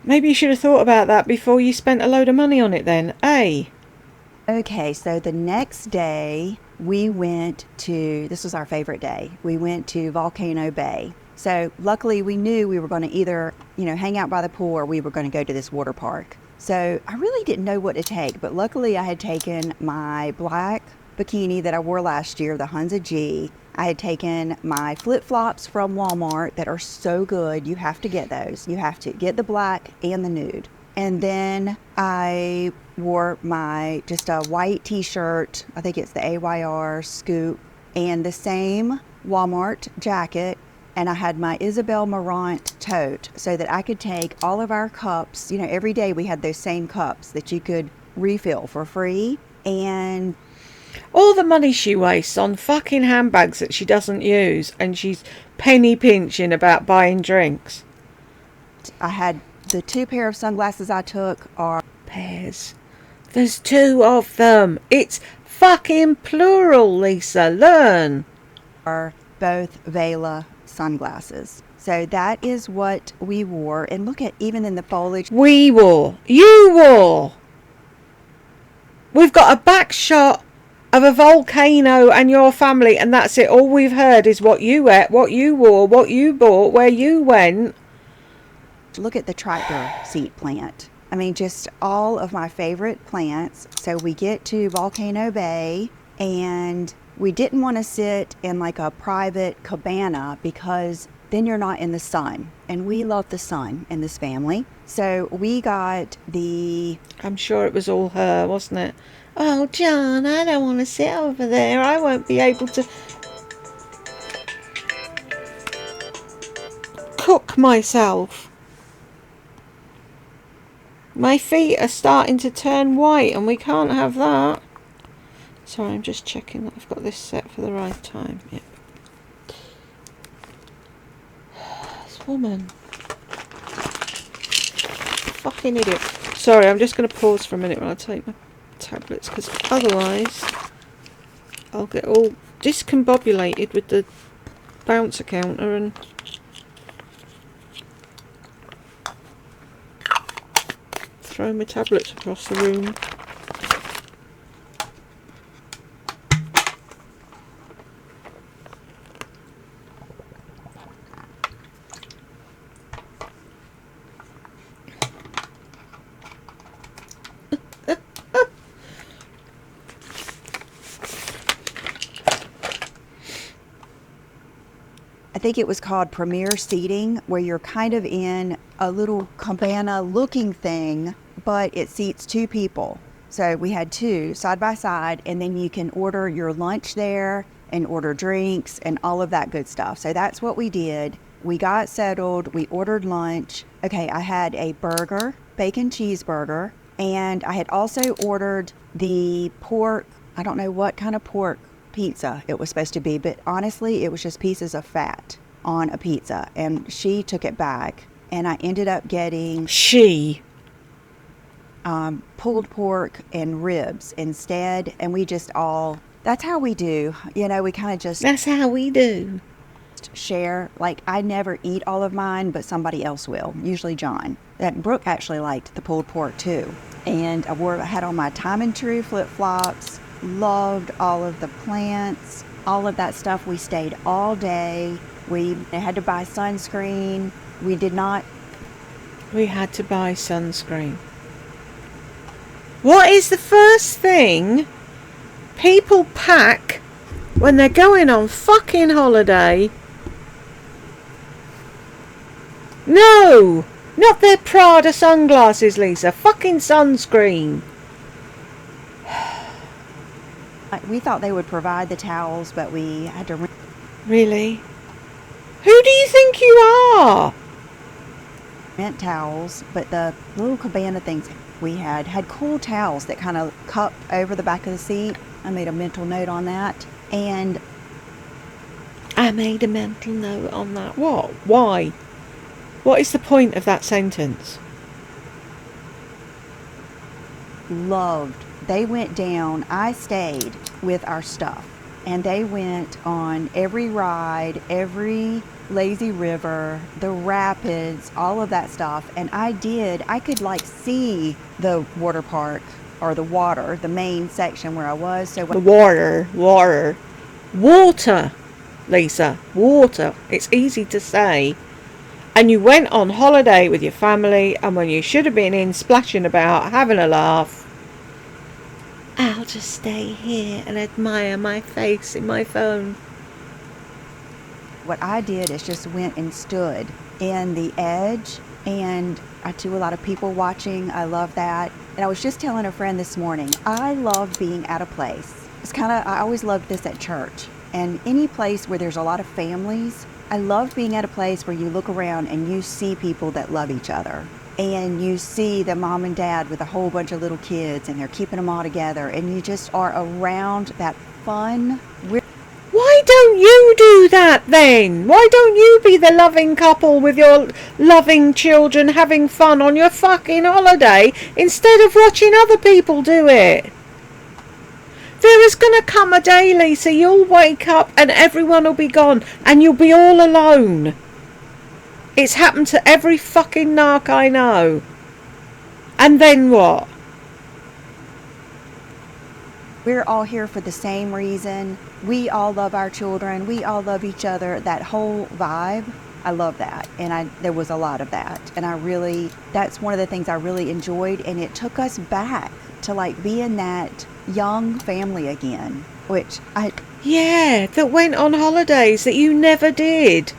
Maybe you should have thought about that before you spent a load of money on it then, eh? Okay, so the next day we went to, this was our favorite day, we went to Volcano Bay. So luckily we knew we were going to either, hang out by the pool or we were going to go to this water park. So I really didn't know what to take, but luckily I had taken my black bikini that I wore last year, the Hunza G. I had taken my flip-flops from Walmart that are so good. You have to get those. You have to get the black and the nude. And then I wore my just a white t-shirt. I think it's the AYR Scoop and the same Walmart jacket. And I had my Isabel Marant tote so that I could take all of our cups. Every day we had those same cups that you could refill for free. And all the money she wastes on fucking handbags that she doesn't use, and she's penny pinching about buying drinks. I had the 2 pair of sunglasses I took are pairs. There's 2 of them. It's fucking plural, Lisa. Learn. Are both Vela sunglasses. So that is what we wore. And look at, even in the foliage. We wore. You wore. We've got a back shot of a volcano and your family, and that's it. All we've heard is what you ate, what you wore, what you bought, where you went. Look at the tractor seat plant. I mean, just all of my favorite plants. So we get to Volcano Bay, and We didn't want to sit in like a private cabana because then you're not in the sun. And we love the sun in this family. So we got the... I'm sure it was all her, wasn't it? Oh, John, I don't want to sit over there. I won't be able to cook myself. My feet are starting to turn white and we can't have that. Sorry, I'm just checking that I've got this set for the right time. Yep. This woman. Fucking idiot. Sorry, I'm just going to pause for a minute when I take my tablets, because otherwise I'll get all discombobulated with the bouncer counter and throw my tablets across the room. I think it was called Premier Seating, where you're kind of in a little cabana looking thing, but it seats 2 people. So we had 2 side by side, and then you can order your lunch there and order drinks and all of that good stuff. So that's what we did. We got settled, we ordered lunch. Okay, I had a burger, bacon cheeseburger, and I had also ordered the pork, I don't know what kind of pork pizza it was supposed to be, but honestly it was just pieces of fat on a pizza, and she took it back, and I ended up getting pulled pork and ribs instead. And we just all, that's how we do, you know, we kind of just, that's how we do, share. Like, I never eat all of mine, but somebody else will, usually John. That Brooke actually liked the pulled pork too. And I had on my Time and True flip-flops, loved all of the plants, all of that stuff. We stayed all day. We had to buy sunscreen. We had to buy sunscreen. What is the first thing people pack when they're going on fucking holiday? No, not their Prada sunglasses, Lisa. Fucking sunscreen. We thought they would provide the towels, but we had to... Really? Who do you think you are? Rent towels, but the little cabana things we had cool towels that kind of cup over the back of the seat. I made a mental note on that. And I made a mental note on that. What? Why? What is the point of that sentence? Loved. They went down. I stayed with our stuff, and they went on every ride, every lazy river, the rapids, all of that stuff. And I could like see the water park, or the water, the main section where I was. So the water, Lisa, water. It's easy to say. And you went on holiday with your family, and when you should have been in splashing about, having a laugh, I'll just stay here and admire my face in my phone. What I did is just went and stood in the edge, and I do a lot of people watching. I love that. And I was just telling a friend this morning, I love being at a place. I always loved this at church. And any place where there's a lot of families, I love being at a place where you look around and you see people that love each other. And you see the mom and dad with a whole bunch of little kids, and they're keeping them all together. And you just are around that fun. Why don't you do that then? Why don't you be the loving couple with your loving children having fun on your fucking holiday instead of watching other people do it? There is going to come a day, Lisa, you'll wake up and everyone will be gone and you'll be all alone. It's happened to every fucking narc I know. And then what? We're all here for the same reason. We all love our children. We all love each other. That whole vibe. I love that. And there was a lot of that. And that's one of the things I really enjoyed. And it took us back to like being that young family again, which Yeah, that went on holidays that you never did.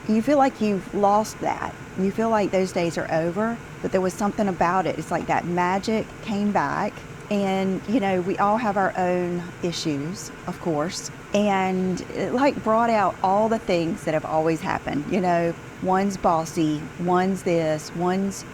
you feel like you've lost that. You feel like those days are over, but there was something about it. It's like that magic came back. And, we all have our own issues, of course. And it like brought out all the things that have always happened. One's bossy, one's this, one's,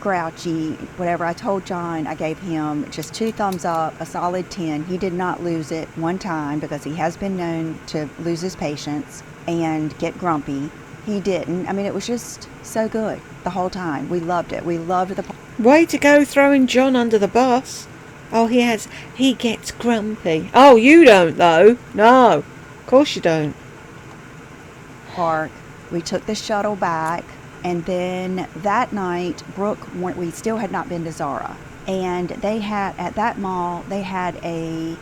grouchy, whatever. I told John, I gave him just 2 thumbs up, a solid 10. He did not lose it one time because he has been known to lose his patience and get grumpy. He didn't. I mean, it was just so good the whole time. We loved it. We loved the Way to go throwing John under the bus. Oh, he gets grumpy. Oh, you don't though. No, of course you don't. park. We took the shuttle back, and then that night, we still had not been to Zara. And at that mall, they had a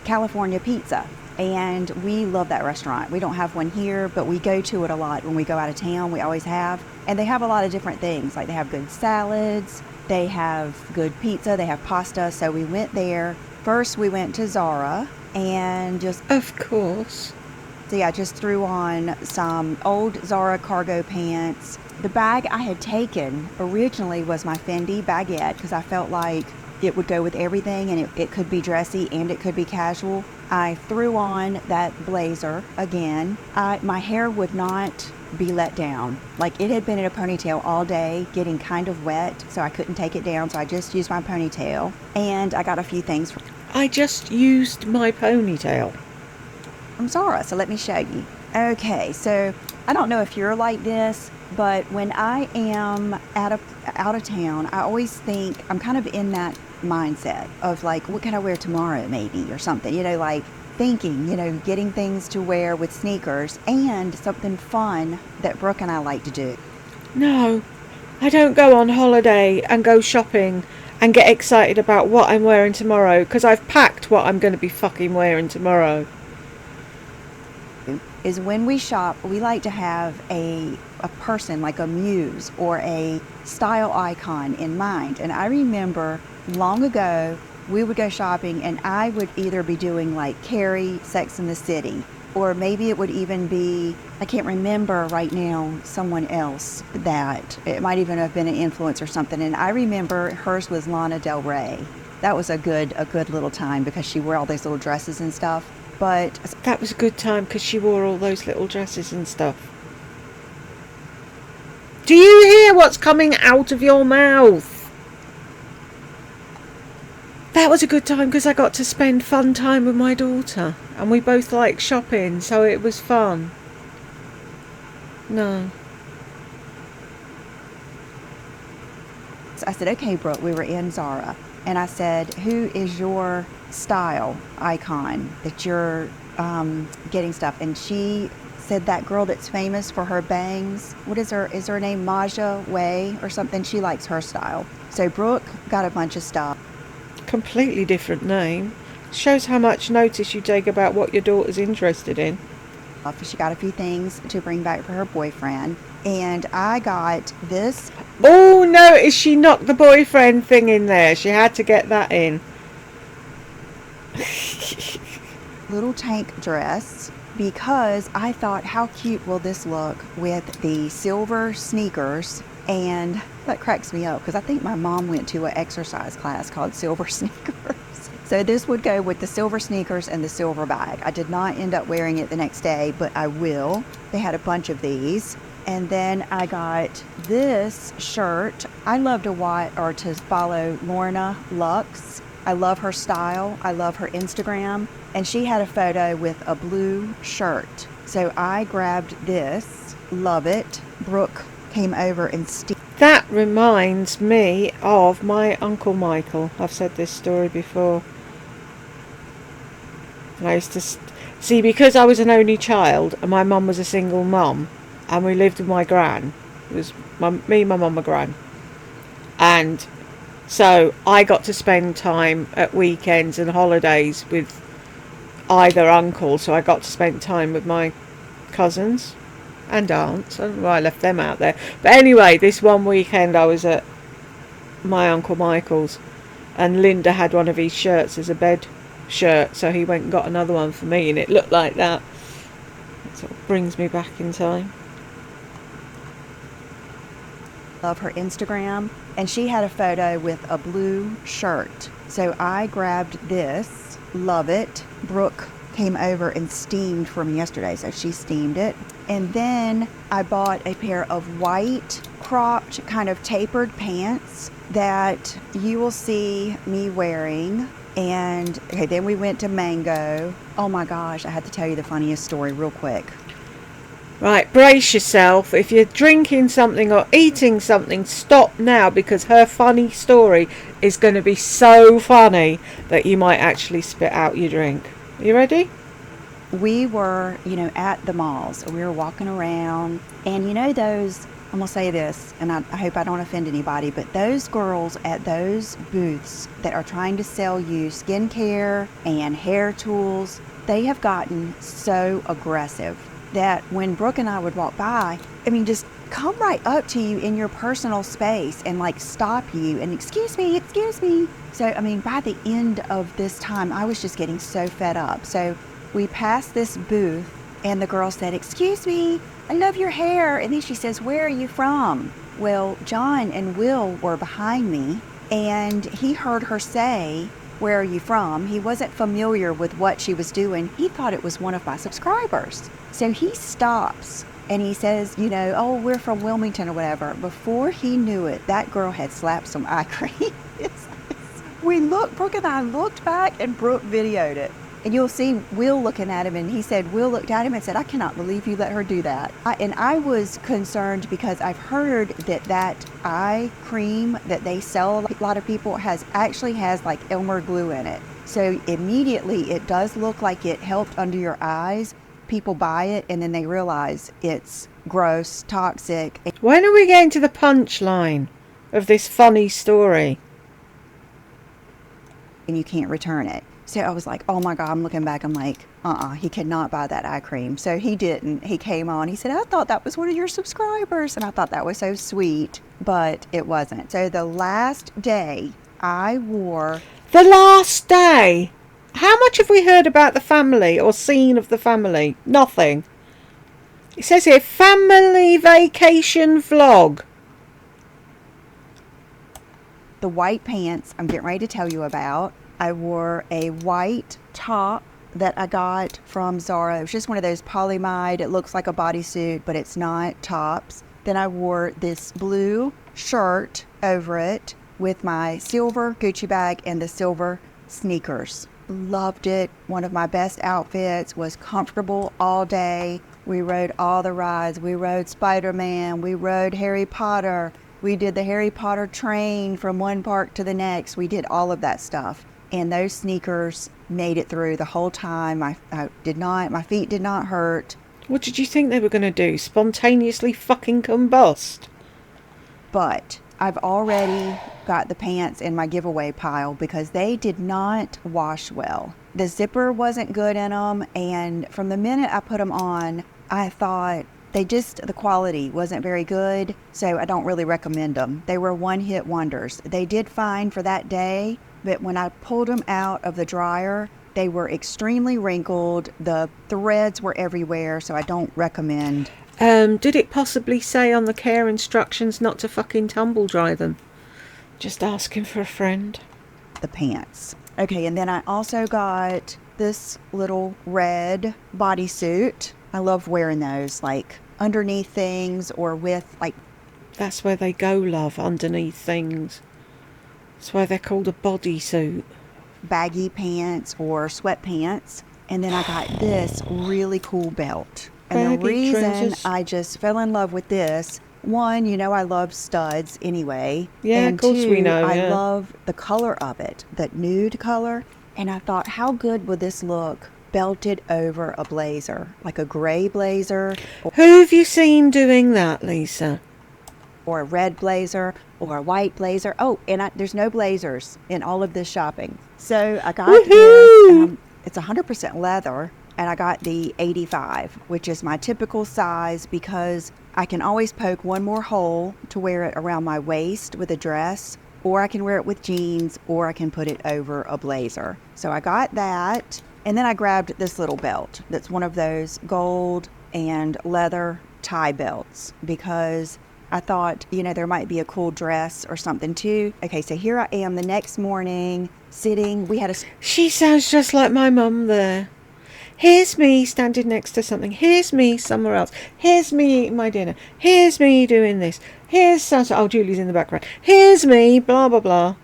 California pizza. And we love that restaurant. We don't have one here, but we go to it a lot when we go out of town. We always have. And they have a lot of different things. Like they have good salads, they have good pizza, they have pasta. So we went there. First, we went to Zara and Of course. So yeah, I just threw on some old Zara cargo pants. The bag I had taken originally was my Fendi baguette because I felt like it would go with everything, and it could be dressy and it could be casual. I threw on that blazer again. My hair would not be let down. Like it had been in a ponytail all day, getting kind of wet, so I couldn't take it down, so I just used my ponytail. And I got a few things I just used my ponytail. from Zara, so let me show you. Okay, so I don't know if you're like this, but when I am out of town, I always think I'm kind of in that mindset of like, what can I wear tomorrow maybe, or something, like thinking, getting things to wear with sneakers and something fun that Brooke and I like to do. No, I don't go on holiday and go shopping and get excited about what I'm wearing tomorrow because I've packed what I'm going to be fucking wearing tomorrow. Is when we shop, we like to have a person, like a muse or a style icon in mind. And I remember long ago, we would go shopping and I would either be doing like Carrie, Sex and the City, or maybe it would even be, I can't remember right now, someone else that, it might even have been an influence or something. And I remember hers was Lana Del Rey. That was a good little time because she wore all those little dresses and stuff. But that was a good time because she wore all those little dresses and stuff. Do you hear what's coming out of your mouth? That was a good time because I got to spend fun time with my daughter. And we both like shopping, so it was fun. No. So I said, okay, Brooke, we were in Zara. And I said, who is your style icon that you're getting stuff? And she said that girl that's famous for her bangs. What is her name? Maja Way or something? She likes her style. So Brooke got a bunch of stuff. Completely different name. Shows how much notice you take about what your daughter's interested in. She got a few things to bring back for her boyfriend. And I got this. Oh, no, she knocked the boyfriend thing in there. She had to get that in. Little tank dress because I thought, how cute will this look with the silver sneakers? And that cracks me up because I think my mom went to an exercise class called Silver Sneakers. So this would go with the silver sneakers and the silver bag. I did not end up wearing it the next day, but I will. They had a bunch of these. And then I got this shirt. I love to follow Lorna Lux. I love her style. I love her Instagram. And she had a photo with a blue shirt. So I grabbed this. Love it. Brooke came over and That reminds me of my Uncle Michael. I've said this story before. And I used to see, because I was an only child and my mum was a single mum and we lived with my gran. It was me, my mum, my gran. And so I got to spend time at weekends and holidays with either uncle. So I got to spend time with my cousins and aunts. I don't know why I left them out there. But anyway, this one weekend I was at my Uncle Michael's, and Linda had one of his shirts as a bed shirt, so he went and got another one for me, and it looked like that. It sort of brings me back in time. Love her Instagram, and she had a photo with a blue shirt. So I grabbed this, love it. Brooke came over and steamed for me yesterday, so she steamed it. And then I bought a pair of white cropped kind of tapered pants that you will see me wearing. And okay, then we went to Mango. Oh my gosh, I had to tell you the funniest story real quick. Right, brace yourself. If you're drinking something or eating something, stop now, because her funny story is going to be so funny that you might actually spit out your drink. Are you ready? We were, at the malls. We were walking around, and those, I'm going to say this, and I hope I don't offend anybody, but those girls at those booths that are trying to sell you skincare and hair tools, they have gotten so aggressive that when Brooke and I would walk by, just come right up to you in your personal space and stop you and excuse me. So, by the end of this time, I was just getting so fed up. So we passed this booth and the girl said, "Excuse me, I love your hair." And then she says, "Where are you from?" Well, John and Will were behind me, and he heard her say, "Where are you from?" He wasn't familiar with what she was doing. He thought it was one of my subscribers. So he stops and he says, "Oh, we're from Wilmington," or whatever. Before he knew it, that girl had slapped some eye cream. Brooke and I looked back, and Brooke videoed it. And you'll see Will looking at him, and he said, Will looked at him and said, "I cannot believe you let her do that." And I was concerned because I've heard that eye cream that they sell a lot of people has Elmer glue in it. So immediately it does look like it helped under your eyes. People buy it and then they realize it's gross, toxic. When are we getting to the punchline of this funny story? And you can't return it. So I was like, oh my God, I'm looking back. I'm like, he cannot buy that eye cream. So he didn't. He came on. He said, "I thought that was one of your subscribers." And I thought that was so sweet, but it wasn't. So the last day I wore... The last day? How much have we heard about the family or seen of the family? Nothing. It says here, family vacation vlog. The white pants I'm getting ready to tell you about. I wore a white top that I got from Zara. It was just one of those polyamide. It looks like a bodysuit, but it's not, tops. Then I wore this blue shirt over it with my silver Gucci bag and the silver sneakers. Loved it. One of my best outfits. Was comfortable all day. We rode all the rides. We rode Spider-Man. We rode Harry Potter. We did the Harry Potter train from one park to the next. We did all of that stuff. And those sneakers made it through the whole time. My feet did not hurt. What did you think they were going to do? Spontaneously fucking combust? But I've already got the pants in my giveaway pile because they did not wash well. The zipper wasn't good in them, and from the minute I put them on, I thought the quality wasn't very good, so I don't really recommend them. They were one-hit wonders. They did fine for that day, but when I pulled them out of the dryer, they were extremely wrinkled. The threads were everywhere, so I don't recommend. Did it possibly say on the care instructions not to fucking tumble dry them? Just asking for a friend. The pants. Okay, and then I also got this little red bodysuit. I love wearing those, underneath things or with, That's where they go, love, underneath things. That's why they're called a bodysuit. Baggy pants or sweatpants. And then I got this really cool belt. And the reason trousers. I just fell in love with this, one, I love studs anyway. Yeah, and of course two, we know. I love the color of it, that nude color. And I thought, how good would this look belted over a blazer, like a gray blazer? Who have you seen doing that, Lisa? Or a red blazer or a white blazer. Oh, and there's no blazers in all of this shopping. So I got this. It's 100% leather. and I got the 85, which is my typical size because I can always poke one more hole to wear it around my waist with a dress, or I can wear it with jeans, or I can put it over a blazer. So I got that, and then I grabbed this little belt that's one of those gold and leather tie belts because I thought, there might be a cool dress or something too. Okay, so here I am the next morning sitting. She sounds just like my mum there. Here's me standing next to something. Here's me somewhere else. Here's me eating my dinner. Here's me doing this. Here's so-and-so. Oh, Julie's in the background. Here's me, blah, blah, blah.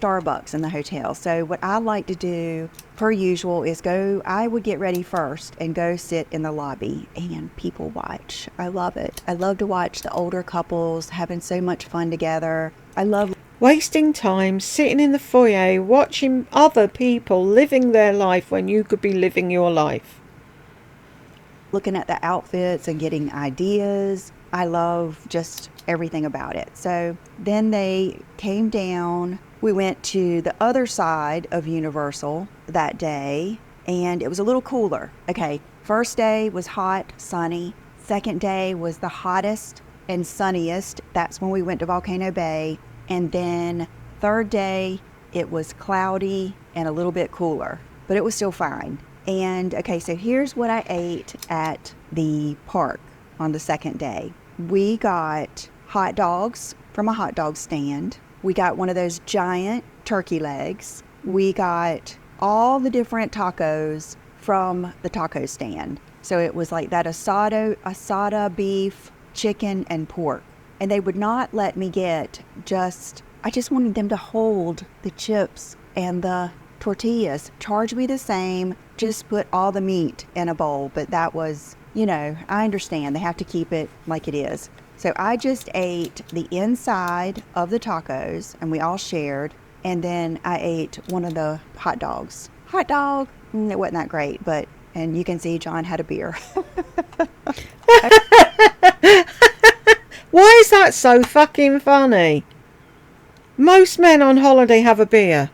Starbucks in the hotel. So what I like to do, per usual, is I would get ready first and go sit in the lobby and people watch. I love it. I love to watch the older couples having so much fun together. I love wasting time sitting in the foyer watching other people living their life when you could be living your life. Looking at the outfits and getting ideas. I love just everything about it. So then they came down. We went to the other side of Universal that day, and it was a little cooler. Okay, first day was hot, sunny. Second day was the hottest and sunniest. That's when we went to Volcano Bay. And then third day, it was cloudy and a little bit cooler, but it was still fine. And okay, so here's what I ate at the park on the second day. We got hot dogs from a hot dog stand. We got one of those giant turkey legs. We got all the different tacos from the taco stand. So it was like that asada beef, chicken, and pork. And they would not let me get I just wanted them to hold the chips and the tortillas. Charge me the same, just put all the meat in a bowl. But that was, I understand. They have to keep it like it is. So I just ate the inside of the tacos, and we all shared. And then I ate one of the hot dogs. Hot dog, it wasn't that great, and you can see John had a beer. Why is that so fucking funny? Most men on holiday have a beer.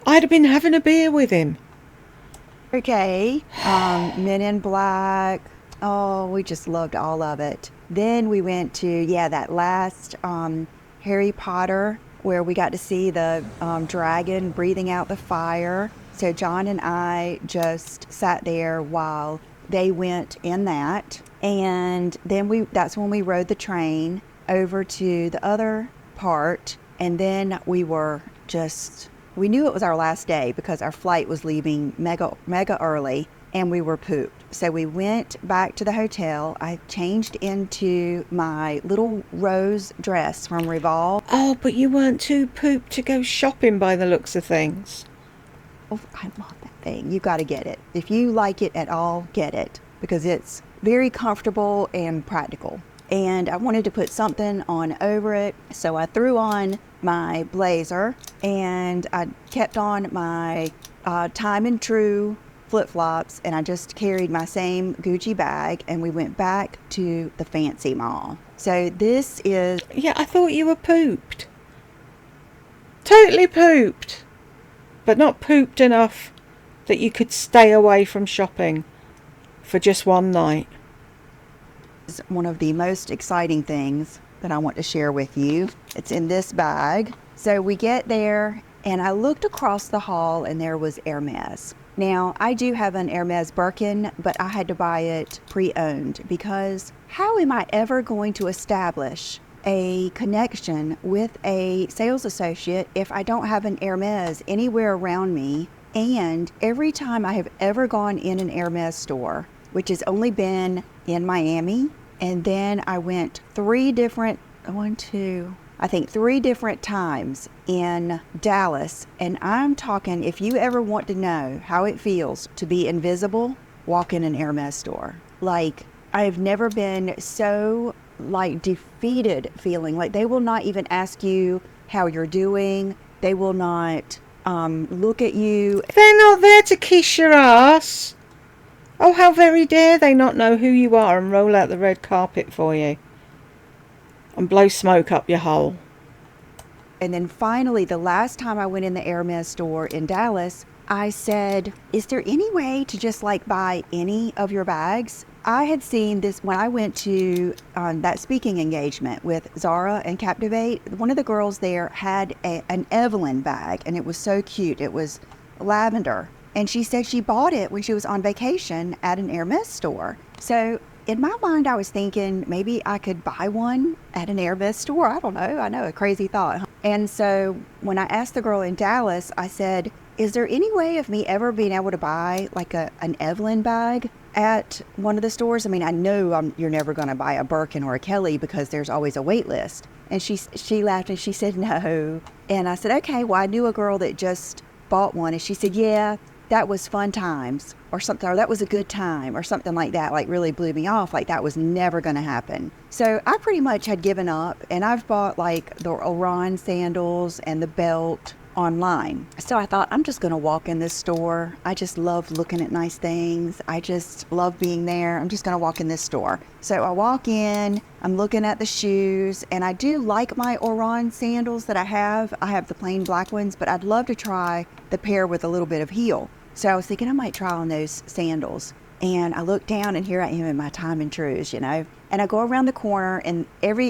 I'd have been having a beer with him. Okay, Men in Black. Oh, we just loved all of it. Then we went to, that last Harry Potter, where we got to see the dragon breathing out the fire. So John and I just sat there while they went in that. And then that's when we rode the train over to the other part. And then we knew it was our last day because our flight was leaving mega early. And we were pooped. So we went back to the hotel. I changed into my little rose dress from Revolve. Oh, but you weren't too pooped to go shopping by the looks of things. Oh, I love that thing. You got to get it. If you like it at all, get it. Because it's very comfortable and practical. And I wanted to put something on over it. So I threw on my blazer. And I kept on my Time and True flip-flops, and I just carried my same Gucci bag, and we went back to the fancy mall. So this is... Yeah, I thought you were pooped. Totally pooped. But not pooped enough that you could stay away from shopping for just one night. Is one of the most exciting things that I want to share with you. It's in this bag. So we get there, and I looked across the hall, and there was Hermes. Now, I do have an Hermes Birkin, but I had to buy it pre-owned because how am I ever going to establish a connection with a sales associate if I don't have an Hermes anywhere around me? And every time I have ever gone in an Hermes store, which has only been in Miami, and then I went three different times in Dallas. And I'm talking, if you ever want to know how it feels to be invisible, walk in an Hermes store. Like, I have never been so defeated feeling. Like, they will not even ask you how you're doing. They will not look at you. They're not there to kiss your ass. Oh, how very dare they not know who you are and roll out the red carpet for you and blow smoke up your hole. And then finally, the last time I went in the Hermes store in Dallas, I said, is there any way to just like buy any of your bags? I had seen this when I went to that speaking engagement with Zara and Captivate. One of the girls there had an Evelyn bag, and it was so cute. It was lavender. And she said she bought it when she was on vacation at an Hermes store. So in my mind, I was thinking maybe I could buy one at an Hermes store. I don't know. I know, a crazy thought. Huh? And so when I asked the girl in Dallas, I said, is there any way of me ever being able to buy like an Evelyn bag at one of the stores? I mean, I know you're never going to buy a Birkin or a Kelly because there's always a wait list. And she laughed and she said, no. And I said, okay, well, I knew a girl that just bought one. And she said, yeah, that was fun times or something, or that was a good time or something like that, like really blew me off. Like that was never going to happen. So I pretty much had given up, and I've bought like the Orion sandals and the belt online. So I thought, I'm just going to walk in this store. I just love looking at nice things. I just love being there. I'm just going to walk in this store. So I walk in, I'm looking at the shoes, and I do like my Orion sandals that I have. I have the plain black ones, but I'd love to try the pair with a little bit of heel. So I was thinking I might try on those sandals. And I look down, and here I am in my time and trues, you know. And I go around the corner, and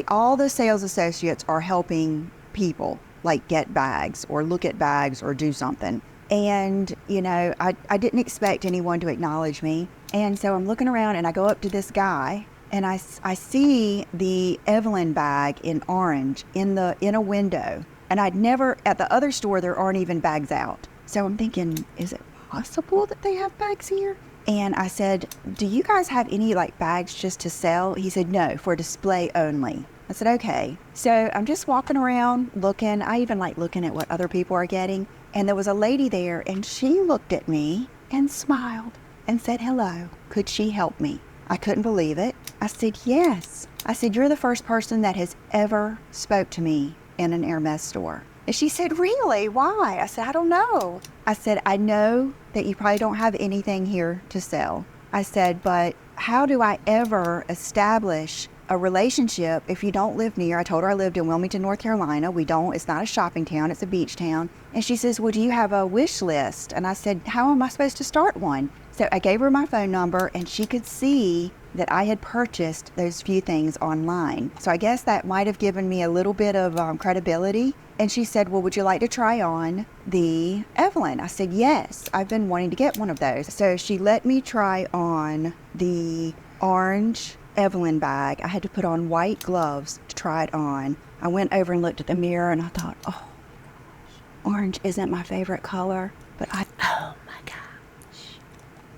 all the sales associates are helping people like get bags or look at bags or do something. And, you know, I didn't expect anyone to acknowledge me. And so I'm looking around, and I go up to this guy, and I see the Evelyn bag in orange in a window. And I'd never, at the other store, there aren't even bags out. So I'm thinking, is it possible that they have bags here? And I said, do you guys have any like bags just to sell? He said, no, for display only. I said, okay. So I'm just walking around looking. I even like looking at what other people are getting. And there was a lady there, and she looked at me and smiled and said, hello, could she help me? I couldn't believe it. I said, yes. I said, you're the first person that has ever spoke to me in an Hermes store. And she said, really? Why? I said, I don't know. I said, I know that you probably don't have anything here to sell. I said, but how do I ever establish a relationship if you don't live near? I told her I lived in Wilmington, North Carolina. It's not a shopping town, it's a beach town. And she says, well, do you have a wish list? And I said, how am I supposed to start one? So I gave her my phone number, and she could see that I had purchased those few things online. So I guess that might have given me a little bit of credibility. And she said, well, would you like to try on the Evelyn? I said, yes, I've been wanting to get one of those. So she let me try on the orange Evelyn bag. I had to put on white gloves to try it on. I went over and looked at the mirror, and I thought, oh, orange isn't my favorite color, but oh my gosh,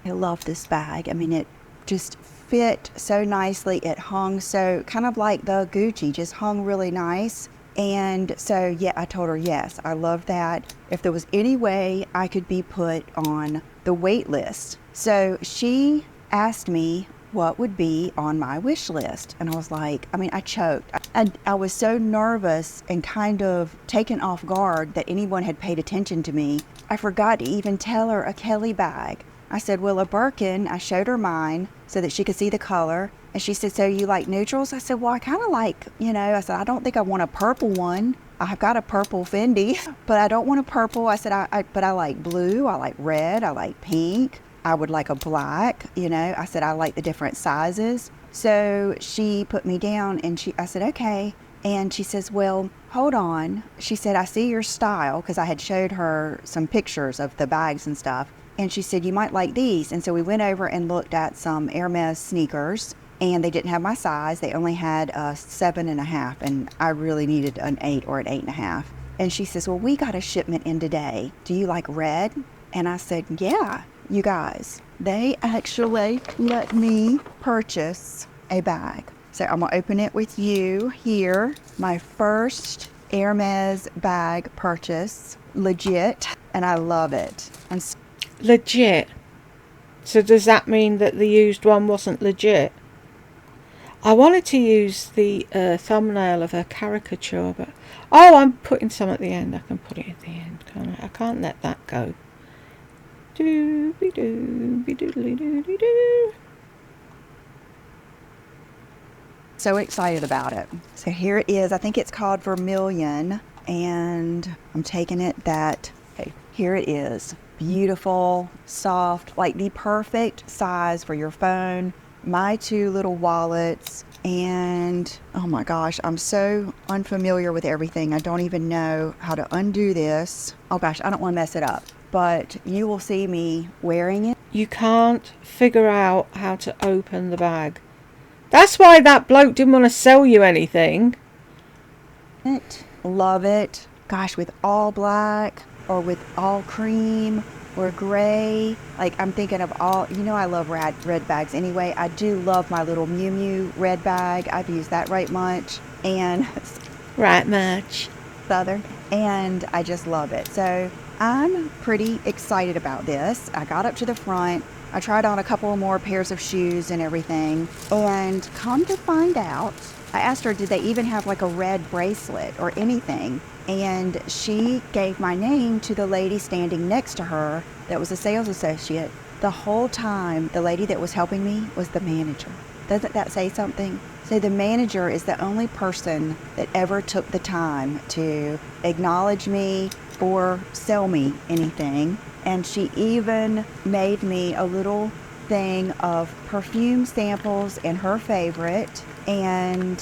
I love this bag. I mean, it just fit so nicely. It hung so kind of like the Gucci, just hung really nice. And so, yeah, I told her, yes, I love that. If there was any way I could be put on the wait list. So she asked me what would be on my wish list. And I was like, I choked. I was so nervous and kind of taken off guard that anyone had paid attention to me. I forgot to even tell her a Kelly bag. I said, well, a Birkin. I showed her mine so that she could see the color. And she said, so you like neutrals? I said, well, I kind of like, I said, I don't think I want a purple one. I've got a purple Fendi, but I don't want a purple. I said, but I like blue. I like red. I like pink. I would like a black, I said, I like the different sizes. So she put me down, and I said, okay. And she says, well, hold on. She said, I see your style, because I had showed her some pictures of the bags and stuff. And she said, you might like these. And so we went over and looked at some Hermes sneakers, and they didn't have my size. They only had a 7.5, and I really needed an 8 or an 8.5. And she says, well, we got a shipment in today. Do you like red? And I said, yeah. You guys, they actually let me purchase a bag. So I'm going to open it with you here. My first Hermes bag purchase. Legit. And I love it. Legit? So does that mean that the used one wasn't legit? I wanted to use the thumbnail of a caricature, but... Oh, I'm putting some at the end. I can put it at the end, can't I? I can't let that go. So excited about it. So here it is. I think it's called Vermilion, and I'm taking it that, okay, here it is. beautiful, soft, like the perfect size for your phone. My two little wallets. And oh my gosh, I'm so unfamiliar with everything. I don't even know how to undo this. Oh gosh, I don't want to mess it up. But you will see me wearing it. You can't figure out how to open the bag. That's why that bloke didn't want to sell you anything. Love it. Gosh, with all black or with all cream or gray. Like, I'm thinking of all, I love red bags anyway. I do love my little Miu Miu red bag. I've used that right much. And Right much. Southern. And I just love it. So I'm pretty excited about this. I got up to the front. I tried on a couple more pairs of shoes and everything. And come to find out, I asked her, did they even have like a red bracelet or anything? And she gave my name to the lady standing next to her that was a sales associate. The whole time, the lady that was helping me was the manager. Doesn't that say something? So the manager is the only person that ever took the time to acknowledge me or sell me anything. And she even made me a little thing of perfume samples and her favorite. And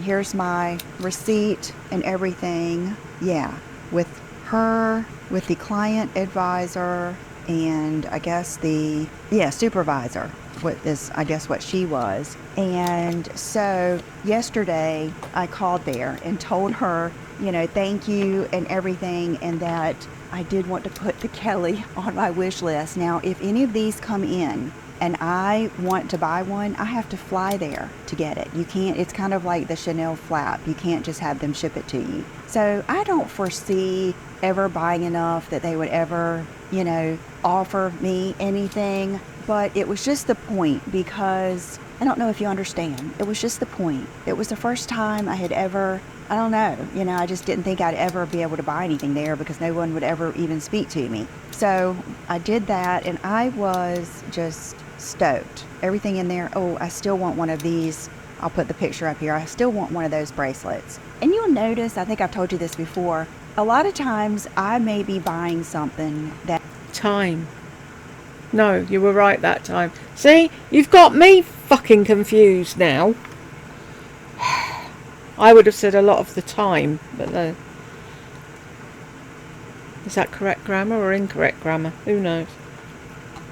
here's my receipt and everything. Yeah, with her, with the client advisor, and I guess the supervisor. What is, I guess, what she was. And so yesterday I called there and told her, thank you and everything, and that I did want to put the Kelly on my wish list. Now, if any of these come in and I want to buy one, I have to fly there to get it. You can't, it's kind of like the Chanel flap. You can't just have them ship it to you. So I don't foresee ever buying enough that they would ever, offer me anything. But it was just the point, because I don't know if you understand. It was just the point. It was the first time I had ever, I don't know, I just didn't think I'd ever be able to buy anything there because no one would ever even speak to me. So I did that and I was just stoked. Everything in there. Oh, I still want one of these. I'll put the picture up here. I still want one of those bracelets. And you'll notice, I think I've told you this before, a lot of times I may be buying something that... Time. No, you were right that time. See, you've got me fucking confused now. I would have said a lot of the time, but is that correct grammar or incorrect grammar? Who knows?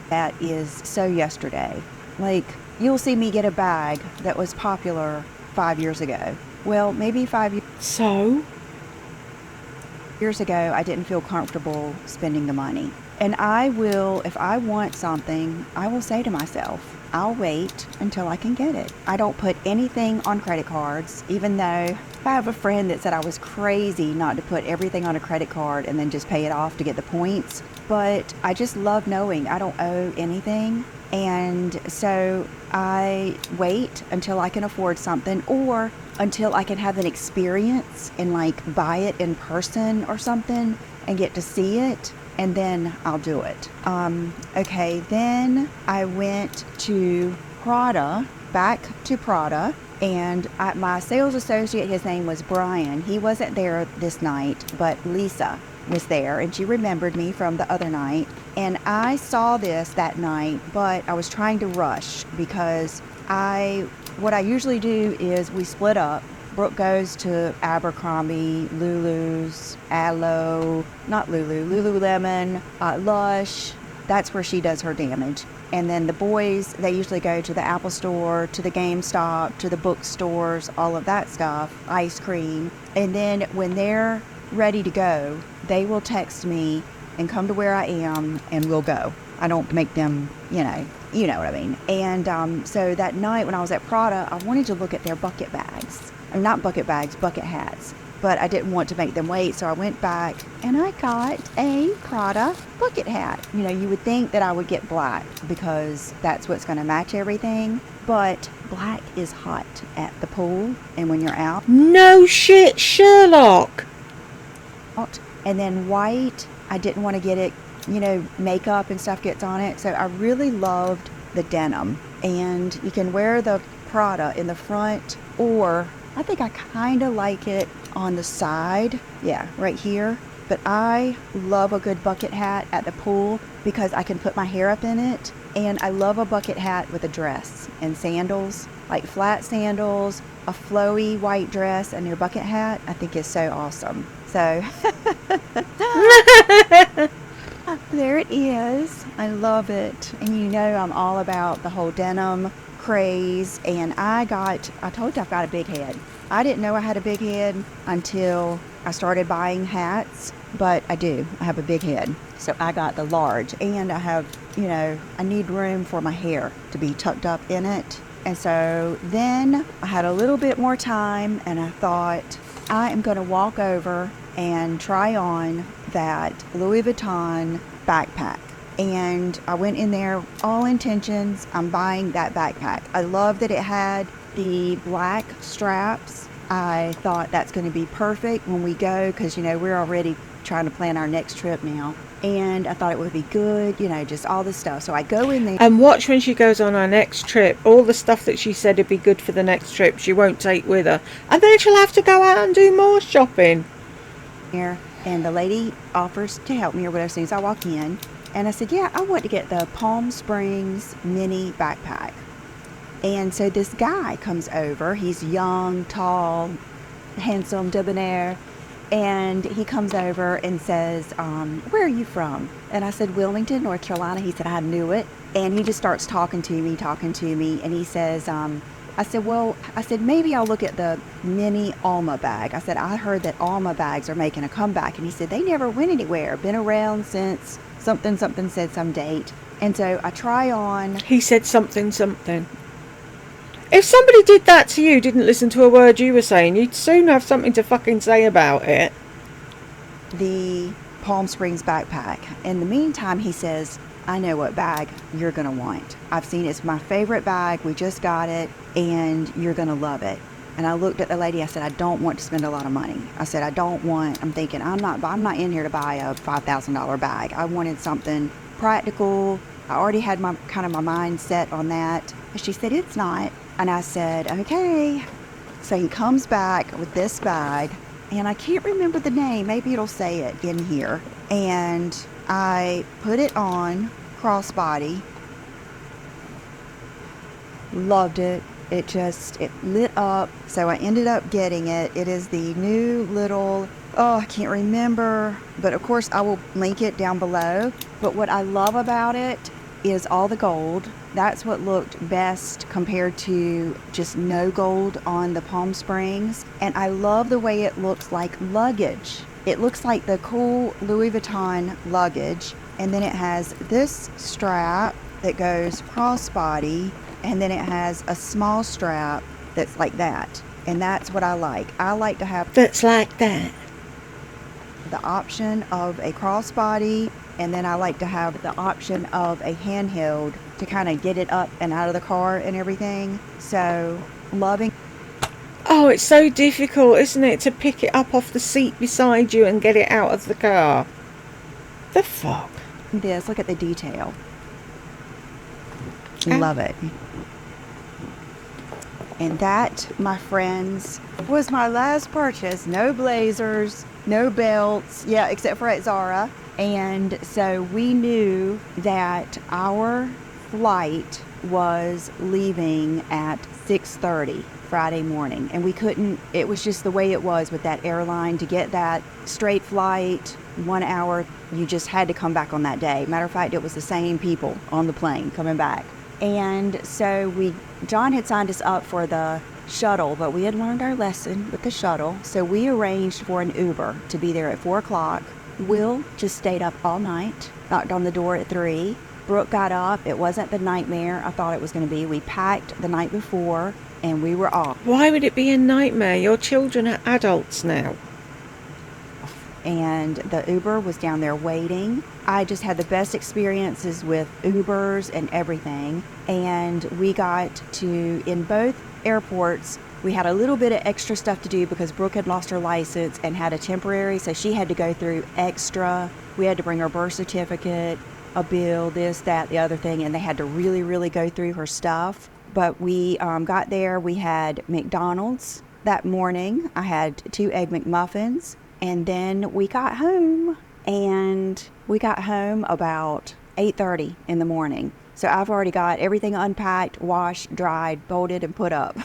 That is so yesterday. Like, you'll see me get a bag that was popular 5 years ago. Well, maybe 5 years. So? Years ago, I didn't feel comfortable spending the money. And I will, if I want something, I will say to myself, I'll wait until I can get it. I don't put anything on credit cards, even though I have a friend that said I was crazy not to put everything on a credit card and then just pay it off to get the points. But I just love knowing I don't owe anything. And so I wait until I can afford something, or until I can have an experience and like buy it in person or something and get to see it. And then I'll do it. Okay, then I went to Prada, back to Prada, and my sales associate, his name was Brian. He wasn't there this night, but Lisa was there, and she remembered me from the other night. And I saw this that night, but I was trying to rush because what I usually do is we split up. Brooke goes to Abercrombie, Lulu's, Lululemon, Lush. That's where she does her damage. And then the boys, they usually go to the Apple Store, to the GameStop, to the bookstores, all of that stuff, ice cream. And then when they're ready to go, they will text me and come to where I am, and we'll go. I don't make them, you know what I mean. And so that night when I was at Prada, I wanted to look at their bucket bags. Not bucket bags, bucket hats. But I didn't want to make them wait, so I went back and I got a Prada bucket hat. You would think that I would get black because that's what's going to match everything. But black is hot at the pool and when you're out. No shit, Sherlock! And then white, I didn't want to get it, makeup and stuff gets on it. So I really loved the denim. And you can wear the Prada in the front, or I think I kind of like it on the side. Yeah, right here. but I love a good bucket hat at the pool because I can put my hair up in it. And I love a bucket hat with a dress and sandals, like flat sandals, a flowy white dress, and your bucket hat. I think is so awesome. So there it is. I love it. And you know I'm all about the whole denim craze. And I told you I've got a big head. I didn't know I had a big head until I started buying hats, but I do. I have a big head. So I got the large, and I have, I need room for my hair to be tucked up in it. And so then I had a little bit more time, and I thought I am going to walk over and try on that Louis Vuitton backpack. And I went in there, all intentions, I'm buying that backpack. I love that it had the black straps. I thought that's going to be perfect when we go because, we're already trying to plan our next trip now. And I thought it would be good, just all this stuff. So I go in there. And watch when she goes on our next trip, all the stuff that she said would be good for the next trip, she won't take with her. And then she'll have to go out and do more shopping. And the lady offers to help me or whatever as soon as I walk in. And I said, yeah, I want to get the Palm Springs mini backpack. And so this guy comes over. He's young, tall, handsome, debonair. And he comes over and says, where are you from? And I said, Wilmington, North Carolina. He said, I knew it. And he just starts talking to me. And he says, I said, maybe I'll look at the mini Alma bag. I said, I heard that Alma bags are making a comeback. And he said, they never went anywhere. Been around since something said some date. And so I try on. He said something. If somebody did that to you, didn't listen to a word you were saying, you'd soon have something to fucking say about it. The Palm Springs backpack. In the meantime, he says, I know what bag you're going to want. I've seen it's my favorite bag. We just got it, and you're going to love it. And I looked at the lady. I said, I don't want to spend a lot of money. I said, I'm thinking, I'm not in here to buy a $5,000 bag. I wanted something practical. I already had my mind set on that. And she said, it's not. And I said, okay. So he comes back with this bag, and I can't remember the name. Maybe it'll say it in here. And I put it on crossbody. Loved it. It lit up. So I ended up getting it. It is the new little, I can't remember. But of course I will link it down below. But what I love about it is all the gold. That's what looked best compared to just no gold on the Palm Springs. And I love the way it looks like luggage. It looks like the cool Louis Vuitton luggage. And then it has this strap that goes crossbody. And then it has a small strap that's like that. And that's what I like. I like to have that's like that. The option of a crossbody, and then I like to have the option of a handheld to kind of get it up and out of the car and everything. So, loving. Oh, it's so difficult, isn't it, to pick it up off the seat beside you and get it out of the car. The fuck? This, look at the detail. Love it. And that, my friends, was my last purchase. No blazers, no belts, except for at Zara. And so we knew that our flight was leaving at 6:30 Friday morning. And we couldn't, it was just the way it was with that airline. To get that straight flight, 1 hour, you just had to come back on that day. Matter of fact, it was the same people on the plane coming back. And so John had signed us up for the shuttle, but we had learned our lesson with the shuttle. So we arranged for an Uber to be there at 4 o'clock. Will just stayed up all night, knocked on the door at 3. Brooke got up. It wasn't the nightmare I thought it was going to be. We packed the night before, and we were off. Why would it be a nightmare? Your children are adults now. And the Uber was down there waiting. I just had the best experiences with Ubers and everything. And we got to, in both airports, we had a little bit of extra stuff to do because Brooke had lost her license and had a temporary, so she had to go through extra. We had to bring her birth certificate, a bill, this, that, the other thing, and they had to really, really go through her stuff. But we got there. We had McDonald's that morning. I had 2 Egg McMuffins. And then we got home, and we got home about 8:30 in the morning. So I've already got everything unpacked, washed, dried, bolted, and put up.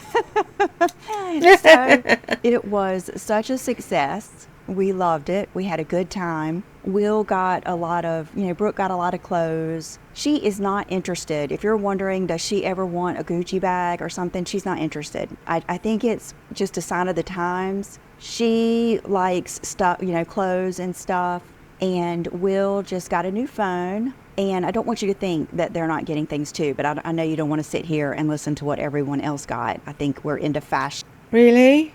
So it was such a success. We loved it. We had a good time. Will got a lot of, Brooke got a lot of clothes. She is not interested. If you're wondering, does she ever want a Gucci bag or something? She's not interested. I think it's just a sign of the times. She likes stuff, clothes and stuff. And Will just got a new phone. And I don't want you to think that they're not getting things too, but I know you don't want to sit here and listen to what everyone else got. I think we're into fashion. Really?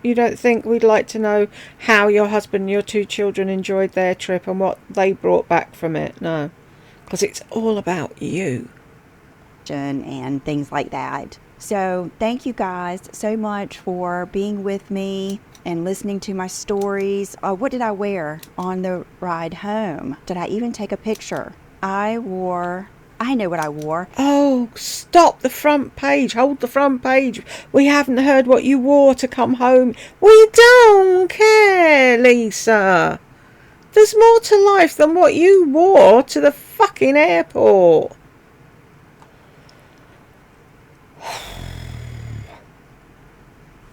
You don't think we'd like to know how your husband and your 2 children enjoyed their trip and what they brought back from it? No. Because it's all about you. And things like that. So thank you guys so much for being with me and listening to my stories. What did I wear on the ride home? Did I even take a picture? I know what I wore. Oh, stop the front page. Hold the front page. We haven't heard what you wore to come home. We don't care, Lisa. There's more to life than what you wore to the fucking airport.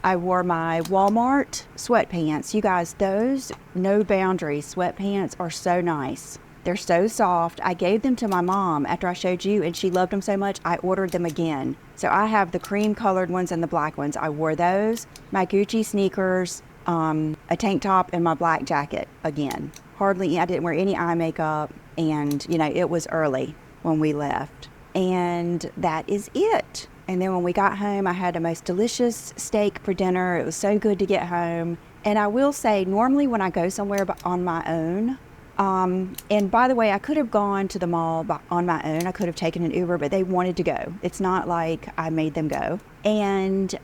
I wore my Walmart sweatpants. You guys, those no boundaries sweatpants are so nice. They're so soft. I gave them to my mom after I showed you, and she loved them so much, I ordered them again. So I have the cream colored ones and the black ones. I wore those, my Gucci sneakers, a tank top, and my black jacket again. I didn't wear any eye makeup, and, it was early when we left. And that is it. And then when we got home, I had the most delicious steak for dinner. It was so good to get home. And I will say, normally when I go somewhere on my own, and by the way, I could have gone to the mall on my own. I could have taken an Uber, but they wanted to go. It's not like I made them go. And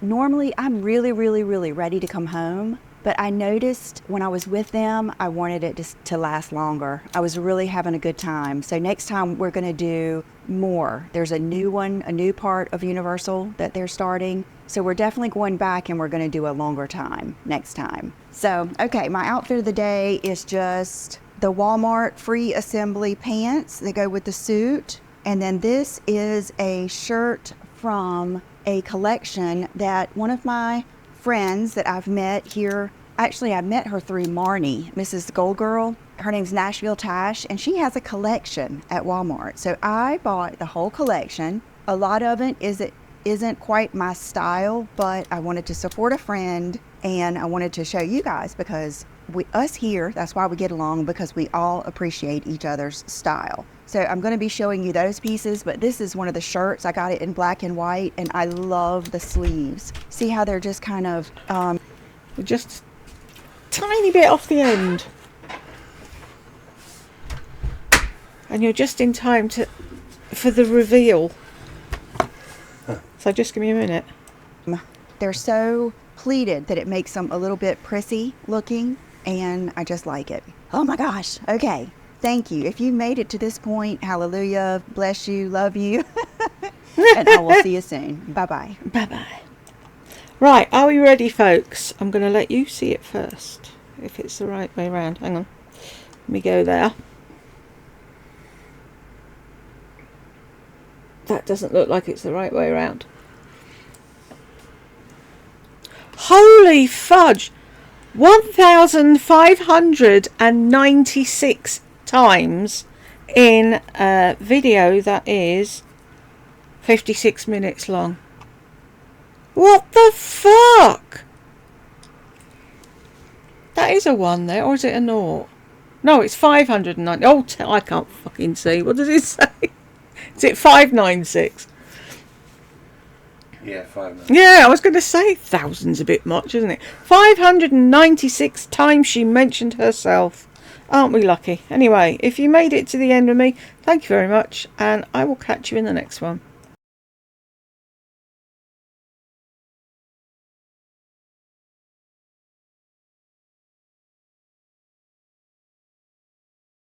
normally I'm really, really, really ready to come home. But I noticed when I was with them, I wanted it to last longer. I was really having a good time. So next time we're going to do more. There's a new part of Universal that they're starting. So we're definitely going back, and we're going to do a longer time next time. So, okay, my outfit of the day is just the Walmart free assembly pants that go with the suit. And then this is a shirt from a collection that one of my friends that I've met here, actually I met her through Marnie, Mrs. Gold Girl. Her name's Nashville Tash, and she has a collection at Walmart. So I bought the whole collection. A lot of it isn't quite my style, but I wanted to support a friend, and I wanted to show you guys because us here, that's why we get along, because we all appreciate each other's style. So I'm going to be showing you those pieces, but this is one of the shirts. I got it in black and white, and I love the sleeves. See how they're just kind of just tiny bit off the end, and you're just in time for the reveal. So just give me a minute. They're so pleated that it makes them a little bit prissy looking, and I just like it. Oh my gosh. Okay. Thank you. If you made it to this point, hallelujah, bless you, love you. And I will see you soon. Bye-bye. Bye-bye. Right, are we ready, folks? I'm going to let you see it first, if it's the right way around. Hang on. Let me go there. That doesn't look like it's the right way around. Holy fudge! 1,596 times in a video that is 56 minutes long. What the fuck? That is a 1 there, or is it a 0? No, it's 590. Oh, I can't fucking see. What does it say? Is it 596? Yeah, 596. Yeah, I was going to say 1,000's a bit much, isn't it? 596 times she mentioned herself. Aren't we lucky? Anyway, if you made it to the end with me, thank you very much, and I will catch you in the next one.